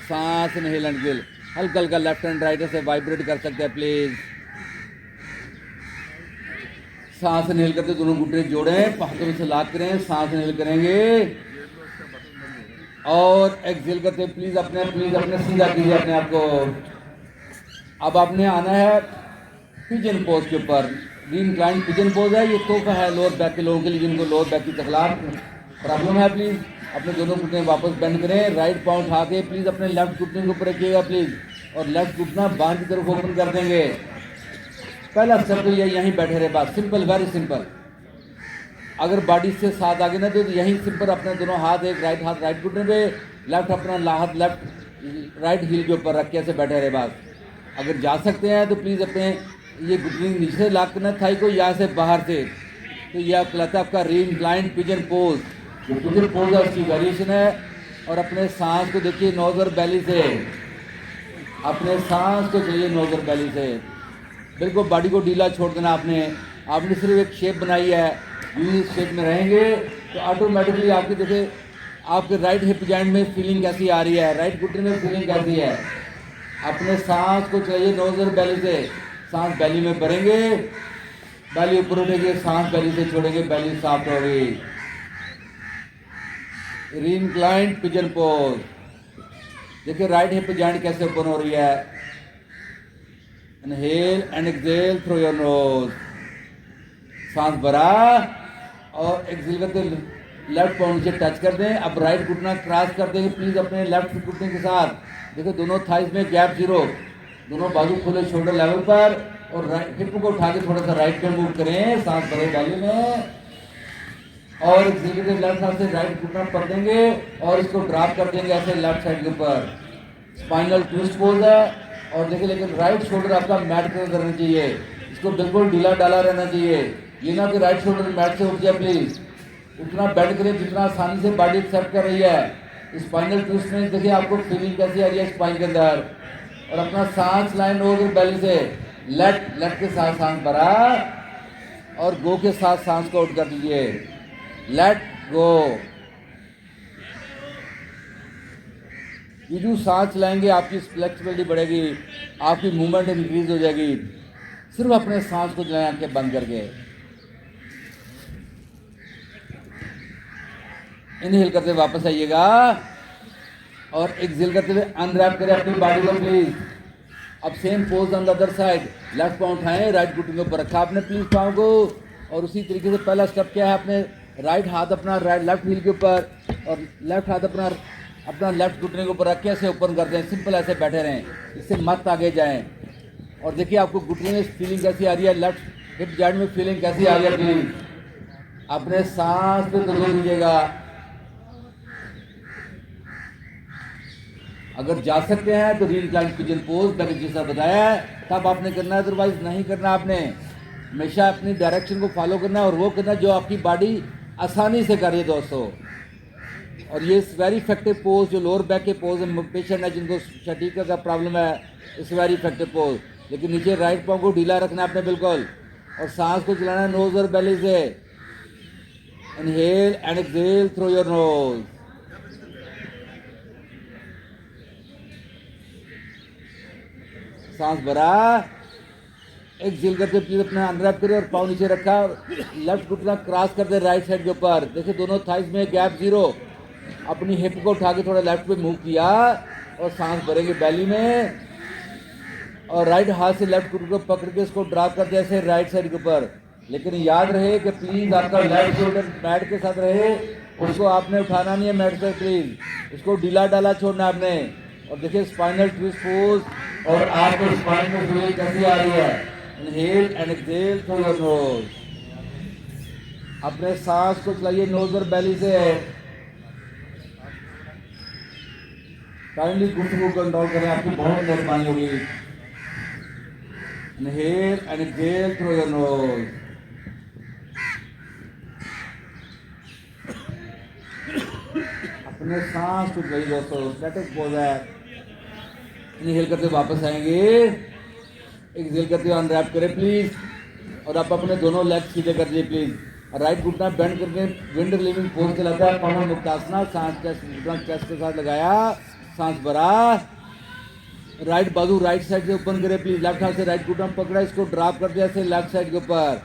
B: सांस इनहेल एंड एक्सहेल, हल्का हल्का लेफ्ट एंड राइट से वाइब्रेट कर सकते हैं प्लीज। सांस इनहेल करते दोनों घुटने जोड़ें, हाथों में से लॉक करें, सांस इनहेल करेंगे और एक्सहेल करते प्लीज अपने सीधा कीजिए अपने आप को। अब आपने आना है पिजन पोज के ऊपर। इंक्लाइन पिजन पोज है, ये तोहफा है लोअर बैक के लोगों के लिए जिनको लोअर बैक की तकलीफ प्रॉब्लम है। प्लीज अपने दोनों घुटने वापस बेंड करें, राइट पाँव उठा के प्लीज अपने लेफ्ट घुटने के ऊपर रखिएगा प्लीज, और लेफ्ट घुटना बाहर की तरफ ओपन कर देंगे। पहला स्टेप तो ये यहीं बैठे रहे, बात सिंपल, वेरी सिंपल। अगर बॉडी से साथ आगे ना दे तो यहीं सिंपल अपने दोनों हाथ, एक राइट हाथ राइट घुटने पे, लेफ्ट अपना हाथ लेफ्ट राइट हील के ऊपर रख के ऐसे बैठे रहे बात। अगर जा सकते हैं तो प्लीज़ अपने ये घुटने नीचे से लॉक करना थाई को, यहाँ से बाहर से। तो यह कहलाता है आपका री इंक्लाइंड पिजन पोज। जो पिजन पोज है उसकी वेरिएशन है। और अपने सांस को देखिए नोज और बेली से, अपने सांस को चाहिए नोज और बेली से। बिल्कुल बॉडी को ढीला छोड़ देना आपने। आपने सिर्फ एक शेप बनाई है, इस शेप में रहेंगे तो ऑटोमेटिकली आपके देखिए आपके राइट हिप जॉइंट में फीलिंग कैसी आ रही है, राइट घुटने में फीलिंग कैसी है। अपने सांस को चाहिए नोज और बेली से, सांस बेली में भरेंगे, बेली ऊपर उठेगी, सांस बेली से छोड़ेंगे, बेली सॉफ्ट होगी। रीइंक्लाइंड पिजन पोज। देखिए राइट हिप जॉइंट कैसे ओपन हो रही है। Inhale and exhale through your knows, सांस भरा और एक्सहेल करते लेफ्ट पाँव नीचे टच कर दें। अब राइट घुटना क्रॉस कर देंगे प्लीज अपने लेफ्ट घुटने के साथ। देखो दोनों थाइज में गैप जीरो, दोनों बाजू खोले शोल्डर लेवल पर और हिप को उठा के थोड़ा सा राइट पे मूव करें, सांस भरे बेली में और लेफ्ट साइड से राइट घुटना पकड़ देंगे और इसको ड्रॉप कर देंगे ऐसे लेफ्ट साइड के ऊपर। स्पाइनल ट्विस्ट पोज है और देखिए लेकिन राइट शोल्डर आपका मैट पे करना चाहिए, इसको बिल्कुल ढीला डाला रहना चाहिए। ये ना कि राइट शोल्डर मैट से उठ जाए, प्लीज उतना बेंड करें जितना आसानी से बॉडी एक्सेप्ट कर रही है। स्पाइनल ट्विस्ट में देखिए आपको फीलिंग कैसी आ रही है स्पाइन के अंदर। और अपना सांस लाइन नोज और बेली से, लेफ्ट के साथ सांस भरा और गो के साथ सांस को आउट कर दीजिए, लेट गो। ये जो सांस लाएंगे आपकी फ्लेक्सिबिलिटी बढ़ेगी, आपकी मूवमेंट इंक्रीज हो जाएगी। सिर्फ अपने सांस को चलाएं आंखें बंद करके। इनहेल करते हुए वापस आइएगा और एक्सहेल करते हुए अनरैप करें अपनी बॉडी को प्लीज। अब same pose on the other side, left पाँव उठाएं, राइट घुटने के ऊपर रखा आपने प्लीज पाँव को। और उसी तरीके से पहला स्टेप क्या है, आपने राइट हाथ अपना लेफ्ट हील के ऊपर और लेफ्ट हाथ अपना लेफ्ट घुटने के ऊपर रख के ऐसे ओपन कर दें। सिंपल ऐसे बैठे रहें, इससे मत आगे जाएं। और देखिए आपको घुटने में फीलिंग कैसी आ रही है, लेफ्ट हिप जॉइंट में फीलिंग कैसी आ रही है। प्लीज अपने सांस पे जोर दीजिएगा। अगर जा सकते हैं तो रीइंक्लाइंड पिजन पोज मैंने जैसा बताया है तब आपने करना है, अदरवाइज नहीं करना। आपने हमेशा अपनी डायरेक्शन को फॉलो करना है और वो करना जो आपकी बॉडी आसानी से करे दोस्तों। और ये वेरी इफेक्टिव पोज जो लोअर बैक के पोज पेशेंट है जिनको शटीका का प्रॉब्लम है, इस वेरी इफेक्टिव पोज। लेकिन नीचे राइट पाँव को ढीला रखना है आपने बिल्कुल और सांस को चलाना है नोज और बेली से। Inhale and exhale through your knows, सांस भरा, एक्सहेल करते प्लीज अपना अनरैप करें और पाँव नीचे रखा, लेफ्ट घुटना क्रॉस कर दे राइट साइड के ऊपर। देखिए दोनों थाइज में गैप जीरो, अपनी हिप को उठा के थोड़ा लेफ्ट पे मूव किया और सांस भरेंगे बेली में और राइट हाथ से लेफ्ट घुटने को पकड़ के इसको ड्रॉप कर दे ऐसे राइट साइड के ऊपर। लेकिन याद रहे कि प्लीज आपका लेफ्ट शोल्डर मैट के साथ रहे, उसको आपने उठाना नहीं है मैट से, प्लीज उसको ढीला डाला छोड़ना आपने। और देखिए स्पाइनल ट्विस्ट पोज और आपको स्पाइन में फीलिंग कैसी आ रही है। Inhale and exhale through your knows, अपने सांस को चलाइए नोज और बेली से। काइंडली गुफ्तगू को कंट्रोल करें, आपकी बहुत मेहरबानी होगी। Inhale and exhale through your knows, अपने सांस को चलाइए दोस्तों, स्टैटिक पोज है। इनहेल करते वापस आएंगे, एक्सहेल करते हुए अनरैप करें प्लीज और आप अपने दोनों लेग सीधे कर दीजिए प्लीज। राइट घुटना बेंड करके विंड रिलीविंग पोज चलाता है, पवन मुक्तासना। सांस चेस्ट के साथ लगाया, सांस भरा, राइट बाजू राइट साइड से ओपन करें प्लीज। लेफ्ट हाथ से राइट घुटना पकड़ा, इसको ड्रॉप कर दिया ऐसे लेफ्ट साइड के ऊपर।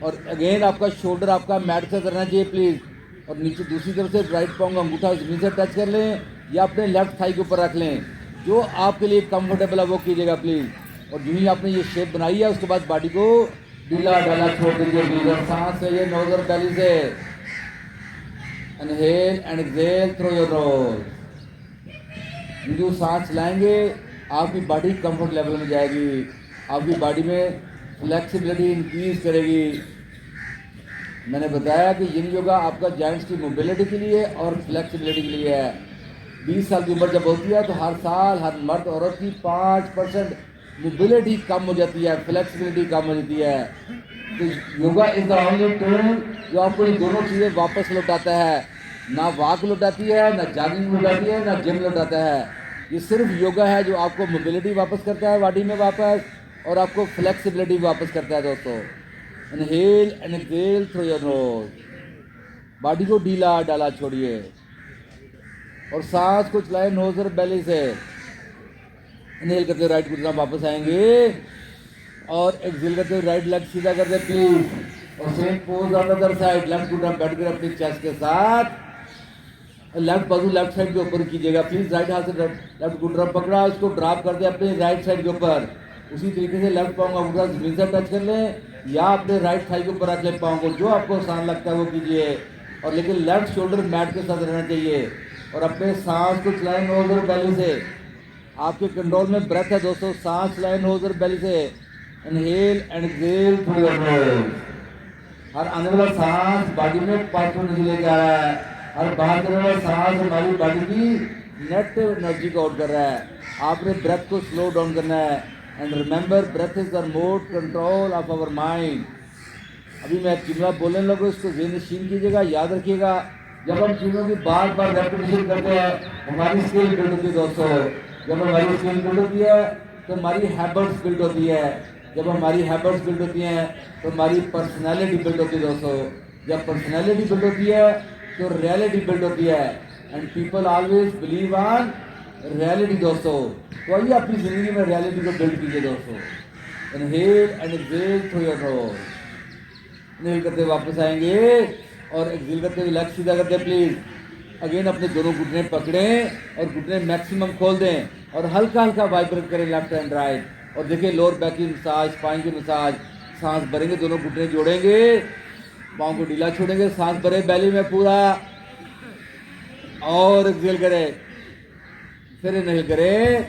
B: और अगेन आपका शोल्डर आपका मैट से करना चाहिए प्लीज। और नीचे दूसरी तरफ से राइट पाँव का अंगूठा जमीन से टच कर लें या अपने लेफ्ट थाई के ऊपर रख लें, जो आपके लिए कंफर्टेबल है वो कीजिएगा प्लीज। और जो ही आपने ये शेप बनाई है उसके बाद बॉडी को ढीला डाला छोड़ दीजिए प्लीज। और सांस से ये नोज और बेली से, inhale and exhale through your knows. जो सांस लाएंगे आपकी बॉडी कंफर्ट लेवल में जाएगी, आपकी बॉडी में फ्लेक्सिबिलिटी इंक्रीज करेगी। मैंने बताया कि yin योगा आपका जॉइंट्स की मोबिलिटी के लिए और फ्लेक्सिबिलिटी के लिए है। 20 साल की उम्र जब होती है तो हर साल हर मर्द औरत की 5% मोबिलिटी कम हो जाती है, फ्लेक्सिबिलिटी कम हो जाती है। तो yoga is the only tool जो आपको ये दोनों चीज़ें वापस लौटाता है। ना वॉक लौटाती है, ना जॉगिंग लौटाती है, ना जिम लौटाता है। ये सिर्फ योगा है जो आपको मोबिलिटी वापस करता है बॉडी में वापस, और आपको फ्लेक्सिबिलिटी वापस करता है दोस्तों। Inhale and exhale through your knows, body को ढीला डाला छोड़िए और सांस को चलाए नोज और बेली से। इनहेल करते हुए राइट घुटना वापस आएंगे और एक्सहेल करते हुए राइट लेग सीधा कर दे प्लीज। और same pose on the other side, left घुटना बैठ कर अपनी चेस्ट के साथ, लेफ्ट बाजू लेफ्ट साइड के ऊपर कीजिएगा प्लीज। राइट हाथ से लेफ्ट घुटना पकड़ा, उसको ड्रॉप कर दे अपने राइट साइड के ऊपर। उसी तरीके से लेफ्ट पाँव का घुटना जमीन से टच कर लें या अपने राइट थाई के ऊपर रख लें पाँव को, जो आपको आसान लगता है वो कीजिए। और लेकिन लेफ्ट शोल्डर मैट के साथ रहना चाहिए और अपने सांस को चलाएं नोज और बेली से। आपके कंट्रोल में ब्रेथ है दोस्तों, सांस चलाएं नोज और बेली से। Inhale and exhale through your nose. हर आने वाला सांस बॉडी में पॉजिटिव एनर्जी लेके आ रहा है, हर बाहर जाने वाला सांस हमारी बॉडी की नेगेटिव एनर्जी को आउट कर रहा है। आपने ब्रेथ को स्लो डाउन करना है and remember breath is the remote control of our mind. अभी मैं जुमला बोलने लगूँ, इसको ज़हन-नशीन कीजिएगा, याद रखिएगा। जब हम चीज़ों की बार बार रेपिटेशन करते हैं हमारी स्किल बिल्ड होती है दोस्तों। जब हमारी स्किल बिल्ड होती है तो हमारी हैबिट्स बिल्ड होती है। जब हमारी हैबिट्स बिल्ड होती हैं तो हमारी पर्सनैलिटी बिल्ड होती है दोस्तों। जब पर्सनैलिटी बिल्ड होती है तो रियलिटी बिल्ड होती है and people always believe on reality दोस्तों। तो आइए अपनी ज़िंदगी में रियलिटी को बिल्ड कीजिए दोस्तों। Inhale and exhale through your knows. Inhale करते वापस आएंगे और एक्सहेल करते हुए लेग सीधा करते प्लीज। अगेन अपने दोनों घुटने पकड़ें और घुटने मैक्सिमम खोल दें और हल्का हल्का वाइब्रेट करें लेफ्ट एंड राइट। और देखिए लोअर बैक की मसाज, स्पाइन की मसाज। सांस भरेंगे, दोनों घुटने जोड़ेंगे, पाँव को ढीला छोड़ेंगे, सांस भरे बैली में पूरा और एक्सहेल करें, फिर इनहेल करें।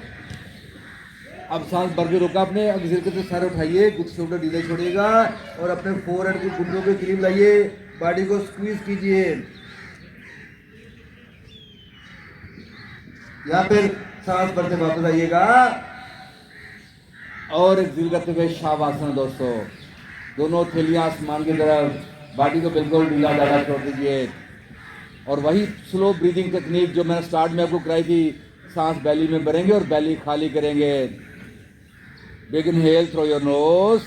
B: अब सांस भर के रोका आपने, अब एक्सहेल करते सर उठाइए, कुछ शोल्डर ढीले छोड़िएगा और अपने फोरहेड के घुटनों के करीब लाइए, बॉडी को स्क्वीज कीजिए या फिर सांस भरते वापस आइएगा और एक्सहेल करते हुए शावासन दोस्तों। दोनों थैलियां आसमान की तरफ, बॉडी को बिल्कुल ढीला डाला छोड़ दीजिए और वही स्लो ब्रीदिंग टेक्निक जो मैंने स्टार्ट में आपको कराई थी। सांस बैली में भरेंगे और बैली खाली करेंगे। Big inhale through your knows,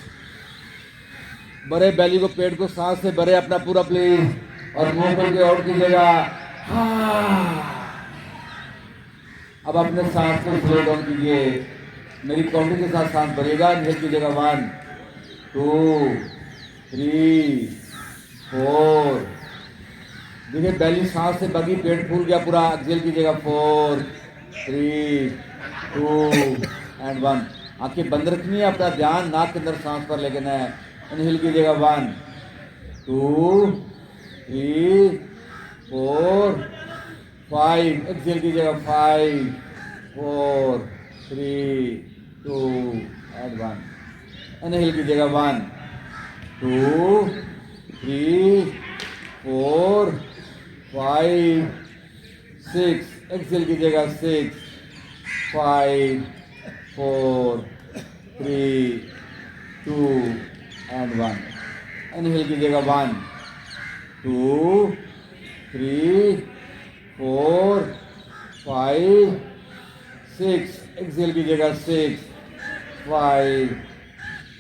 B: भरे बैली को, पेट को सांस से भरे अपना पूरा प्लीज और मुंह खोल के आउट कीजिएगा। अब अपने सांस को स्लो डाउन कीजिए, मेरी काउंटिंग के साथ सांस भरिएगा। इनहेल कीजिएगा 1 2 3 4। देखिए बैली सांस से बगी, पेट फूल गया पूरा। एक्सहेल कीजिएगा 4 3 2 एंड 1। आंखें बंद रखनी है, अपना ध्यान नाक के अंदर सांस पर लेना है। इनहेल कीजिएगा 1 2 3 4 5। एक्सहेल कीजिएगा 5 4 3 2 एंड 1। इनहेल कीजिएगा 1 2 3 4 5 6। एक्सहेल कीजिएगा 6 5 4 3 2 एंड 1। इनहेल कीजिएगा 1 2 3 4 5 6। एक्सहेल कीजिएगा 6 5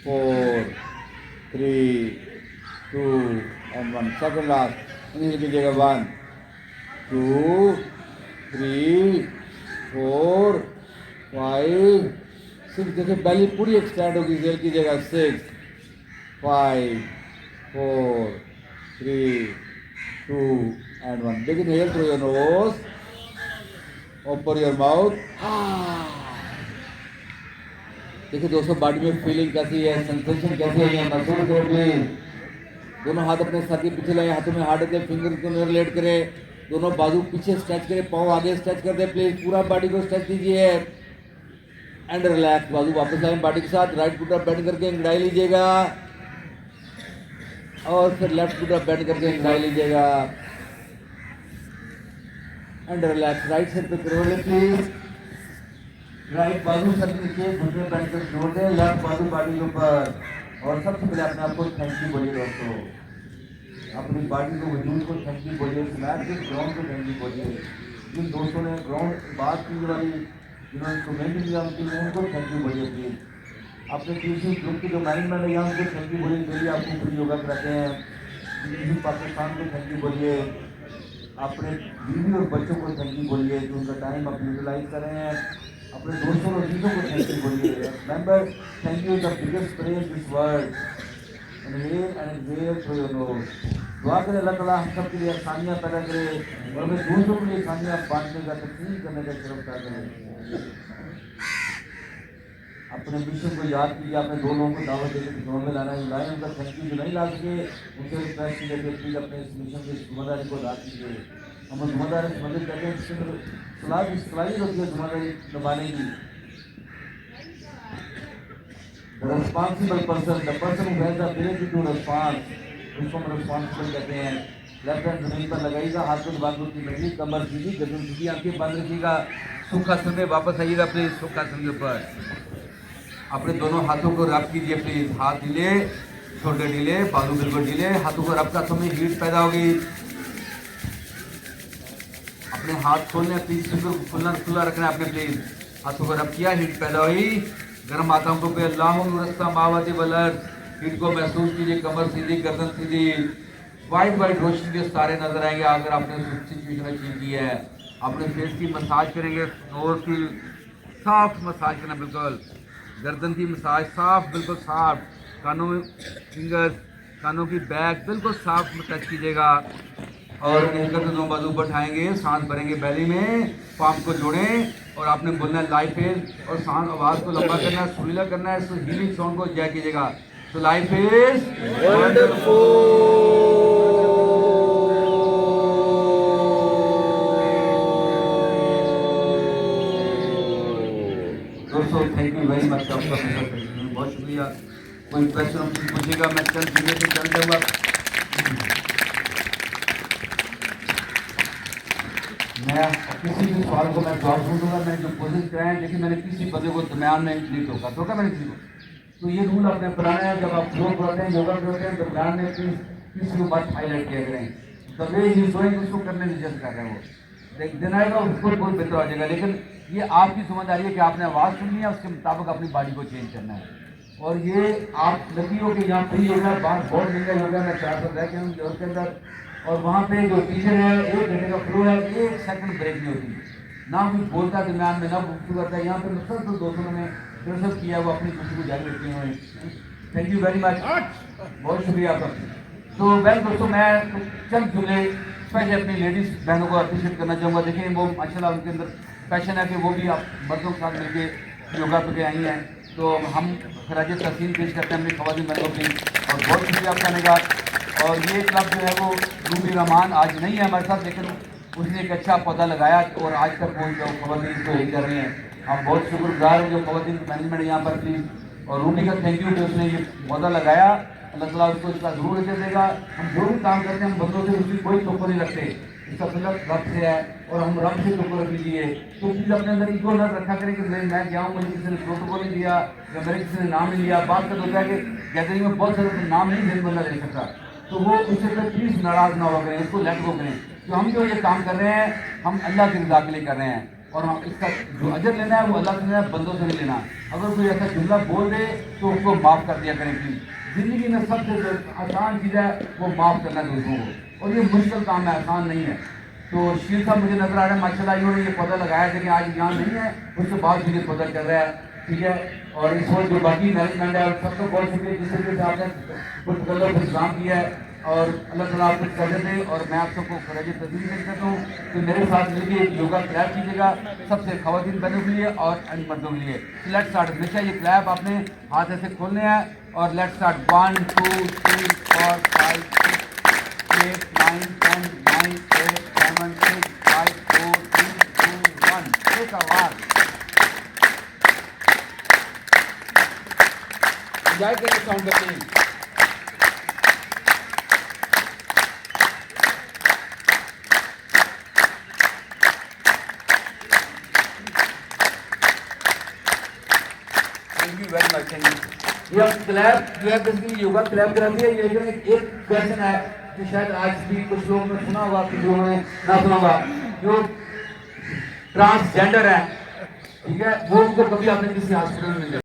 B: 4 3 2 एंड 1। सेकंड लास्ट, इनहेल कीजिएगा 1 2 3 4 5 6। देखिए बैली पूरी एक्सटेंड होगी। एक्सहेल कीजिएगा 6 5 4 3 2 and 1। Big inhale through your nose, open your mouth. देखिए दोस्तों बॉडी में फीलिंग कैसी है, सेंसेशन कैसी है, महसूस करें प्लीज। दोनों हाथ अपने सर के पीछे लाए, हाथों में हाथ रखें, फिंगर को रिलेट करें, दोनों बाजू पीछे स्ट्रेच करें, पाँव आगे स्ट्रेच कर दें प्लीज। पूरा बॉडी को स्ट्रेच कीजिए एंड रिलैक्स। बाजू वापस आए बॉडी के साथ, राइट घुटना बेंड करके अंगड़ाई लीजिएगा और फिर लेफ्ट घुटना बेंड करके अंगड़ाई लीजिएगा एंड रिलैक्स। राइट साइड पे करोगे प्लीज, राइट बाजू सर के नीचे, घुटने बेंड कर छोड़ दें, लेफ्ट बाजू बॉडी के ऊपर। और सबसे पहले अपने आप को थैंक यू बोलिए दोस्तों, अपनी बॉडी को, वजूद को थैंक यू बोलिए, ग्राउंड को थैंक यू बोलिए। जिन दोस्तों ने ग्राउंड बात की वाली, जिन्होंने कमेंट किया उनको थैंक यू बोलिए प्लीज। अपने दूसरी ग्रुप के जो मैनेजमेंट है यहाँ उनको थैंक यू बोलिए, जो भी आपको फ्री योगा कराते हैं। बीबी पाकिस्तान को थैंक यू बोलिए, अपने बीवी और बच्चों को थैंक यू बोलिए जो उनका टाइम आप यूटिलाइज कर रहे हैं। अपने दोस्तों और चीज़ों को थैंक यू बोलिए। Remember thank you the biggest prayer this world and where through your nose. दुआ करें अल्लाह ताला हम सब के लिए आसानियाँ पैदा करे और हमें दूसरों के लिए आसानियाँ बांटने का, तकसीम करने का शर्फ करें। अपने मिशन को याद कीजिए, आपने दो लोगों को दावत देकर जोड़ में लाना है, लाए उनका थैंक यू जो नहीं ला सके उनसे रिक्वेस्ट कीजिए कि प्लीज़ अपने इस मिशन की जिम्मेदारी को अदा कीजिए। हम जिम्मेदारी समझ करते हैं जिसमें सलाहियत होती है जिम्मेदारी निभाने की। The responsible person, the person who has the ability to respond, उसको हम रिस्पॉन्सिबल कहते हैं। लेफ्ट हैंड जमीन पर लगाइएगा, हाथ को बाजू की लगी, कमर सीधी, गर्दन सीधी, आंखें बंद रखिएगा। सुखासन में वापस आइएगा प्लीज, सुखासन के ऊपर अपने दोनों हाथों को रब कीजिए प्लीज। हाथ ढीले, शोल्डर ढीले, बाजू बिल्कुल ढीले, हाथों को रब का समय हीट पैदा होगी। अपने हाथ खोलने प्लीज, खुला खुला रखना है अपने प्लीज। हाथों को रब किया, हीट पैदा हुई। गर्म हाथों पे अल्लाह मावती वलर, हीट को महसूस कीजिए। कमर सीधी, गर्दन सीधी, वाइट वाइट रोशनी के सितारे नजर आएंगे अगर आपने सिचुएशन अचीव की है। अपने फेस की मसाज करेंगे, नोज की साफ मसाज करना, बिल्कुल गर्दन की मसाज साफ, बिल्कुल साफ। कानों में फिंगर्स, कानों की बैक बिल्कुल साफ टच कीजिएगा और इनका तो दोनों बाजू बैठाएंगे, सांस भरेंगे बैली में, पाम को जोड़ें और आपने बोलना है लाइफ इज, और सांस आवाज़ को लंबा करना है, सुरीला करना है, हीलिंग साउंड को जय कीजिएगा। तो लाइफ इज वंडरफुल। दोस्तों थैंक यू वेरी मच, आपका बहुत शुक्रिया। कोई क्वेश्चन पूछेगा, मैं चल धीरे से चल जाऊँगा। मैं किसी भी सवाल को मैं जवाब ढूंढूंगा, मैंने जो कोशिश कराए हैं, लेकिन मैंने किसी बंदे को दरम्यान में नहीं टोका मैंने किसी को। तो ये रूल आपने बनाया है, जब आप फ्लो करते हैं, योगा करते हैं, दरम्यान में किसी को बात हाईलाइट किया करें। तब ये सोएंगे उसको करने की जल्द कर रहे हैं, वो एक दिन आएगा उसको बहुत बेहतर हो जाएगा। लेकिन ये आपकी समझदारी है कि आपने आवाज़ सुननी है, उसके मुताबिक अपनी बॉडी को चेंज करना है। और ये आप लगी हो कि यहाँ फ्री योगा बात बहुत महंगा योगा, मैं 400 रह के हूँ के अंदर, और वहाँ पे जो टीचर है 1 घंटे का फ्लो है, 1 सेकंड ब्रेक नहीं होती, ना कुछ बोलता दरम्यान में, ना गुफ्तगू करता है। यहाँ पे मुसलसल दोस्तों ने सब किया, वो अपनी गुफ्तगू जारी रखी हुए। थैंक यू वेरी मच, बहुत शुक्रिया आपका। तो वेल दोस्तों, मैं चंद जुमले स्पेशली अपनी लेडीज़ बहनों को अप्रिशिएट करना चाहूँगा। देखिए वो माशाल्लाह उनके अंदर पैशन है कि वो भी आप मर्दों के साथ मिलकर योगा करके आई हैं। तो हम खराज तहसीन पेश करते हैं अपनी ख़वातीन बहनों की, और बहुत शुक्रिया आपका निगाह। और ये क्लब जो है वो रूबी रहमान आज नहीं है हमारे साथ, लेकिन उसने एक अच्छा पौधा लगाया और आज तक वो जो ख़वातीन इसको यही कर रही हैं। हम बहुत शुक्रगुजार हैं जो ख़वातीन मैनेजमेंट यहाँ पर प्लीज़, और रूबी का थैंक यू कि उसने ये पौधा लगाया। अल्लाह ताला उसको इसका ज़रूर इज्जत देगा। हम जो भी काम करते हैं हम बंदों से उसकी कोई तोहफा नहीं रखते, इसका मतलब रब से है और हम रब से तोहफा रख लीजिए। तो प्लीज़ अपने अंदर ईगो न रखा करें कि मैं गया हूँ, मुझे किसी ने प्रोटोकॉल नहीं दिया या मेरे किसी ने नाम नहीं लिया। बात का होता है कि गैदरिंग में बहुत सारे नाम नहीं देने बंदा ले सकता, तो वो उससे तो प्लीज़ नाराज़ ना हुआ करें, उसको लेट गो करें। तो हम जो ये काम कर रहे हैं हम अल्लाह की रज़ा के लिए कर रहे हैं, और हम इसका जो अजर लेना है वो अल्लाह से लेना है, बंदों से नहीं लेना। अगर कोई ऐसा जुमला बोल दे तो उसको माफ़ कर दिया करें प्लीज़। ज़िंदगी में सबसे आसान चीज़ है वो माफ़ करना दूसरों को, और ये मुश्किल काम है, आसान नहीं है। तो शीर साहब मुझे नजर आ रहा है माशाल्लाह, इन्होंने ये पौधा लगाया था कि आज यहाँ नहीं है, उसके बाद भी ये पौधा चल रहा है, ठीक है। और इस वक्त जो बाकी मैनेजमेंट है सबको बहुत शुक्रिया जिस तरीके से आपने कुछ गलत इंतजाम किया है, और अल्लाह ताला आपको कर दे। और मैं आप सबको खराज तस्लीम पेश करता हूँ कि मेरे साथ मिलकर एक योगा क्लैप कीजिएगा, सबसे ख़वातीन बहनों के लिए और मर्दों के लिए। Let's start. हमेशा ये क्लैप आपने हाथ ऐसे खोलने हैं और लेट्स स्टार्ट। 1 2 3 4 5 6 8 9 10 9 8 7 6 5 4 3 2 1। एक आवाज़ एंजॉय करके साउंड करते हैं। Very much. ये क्लैप जो है बेसिकली योगा क्लैप कराती है। ये जो एक क्वेश्चन है जो शायद आज भी कुछ लोगों ने सुना होगा, कुछ लोगों ने ना सुना होगा, जो ट्रांसजेंडर है, ठीक है, वो उनको कभी आपने किसी हॉस्पिटल में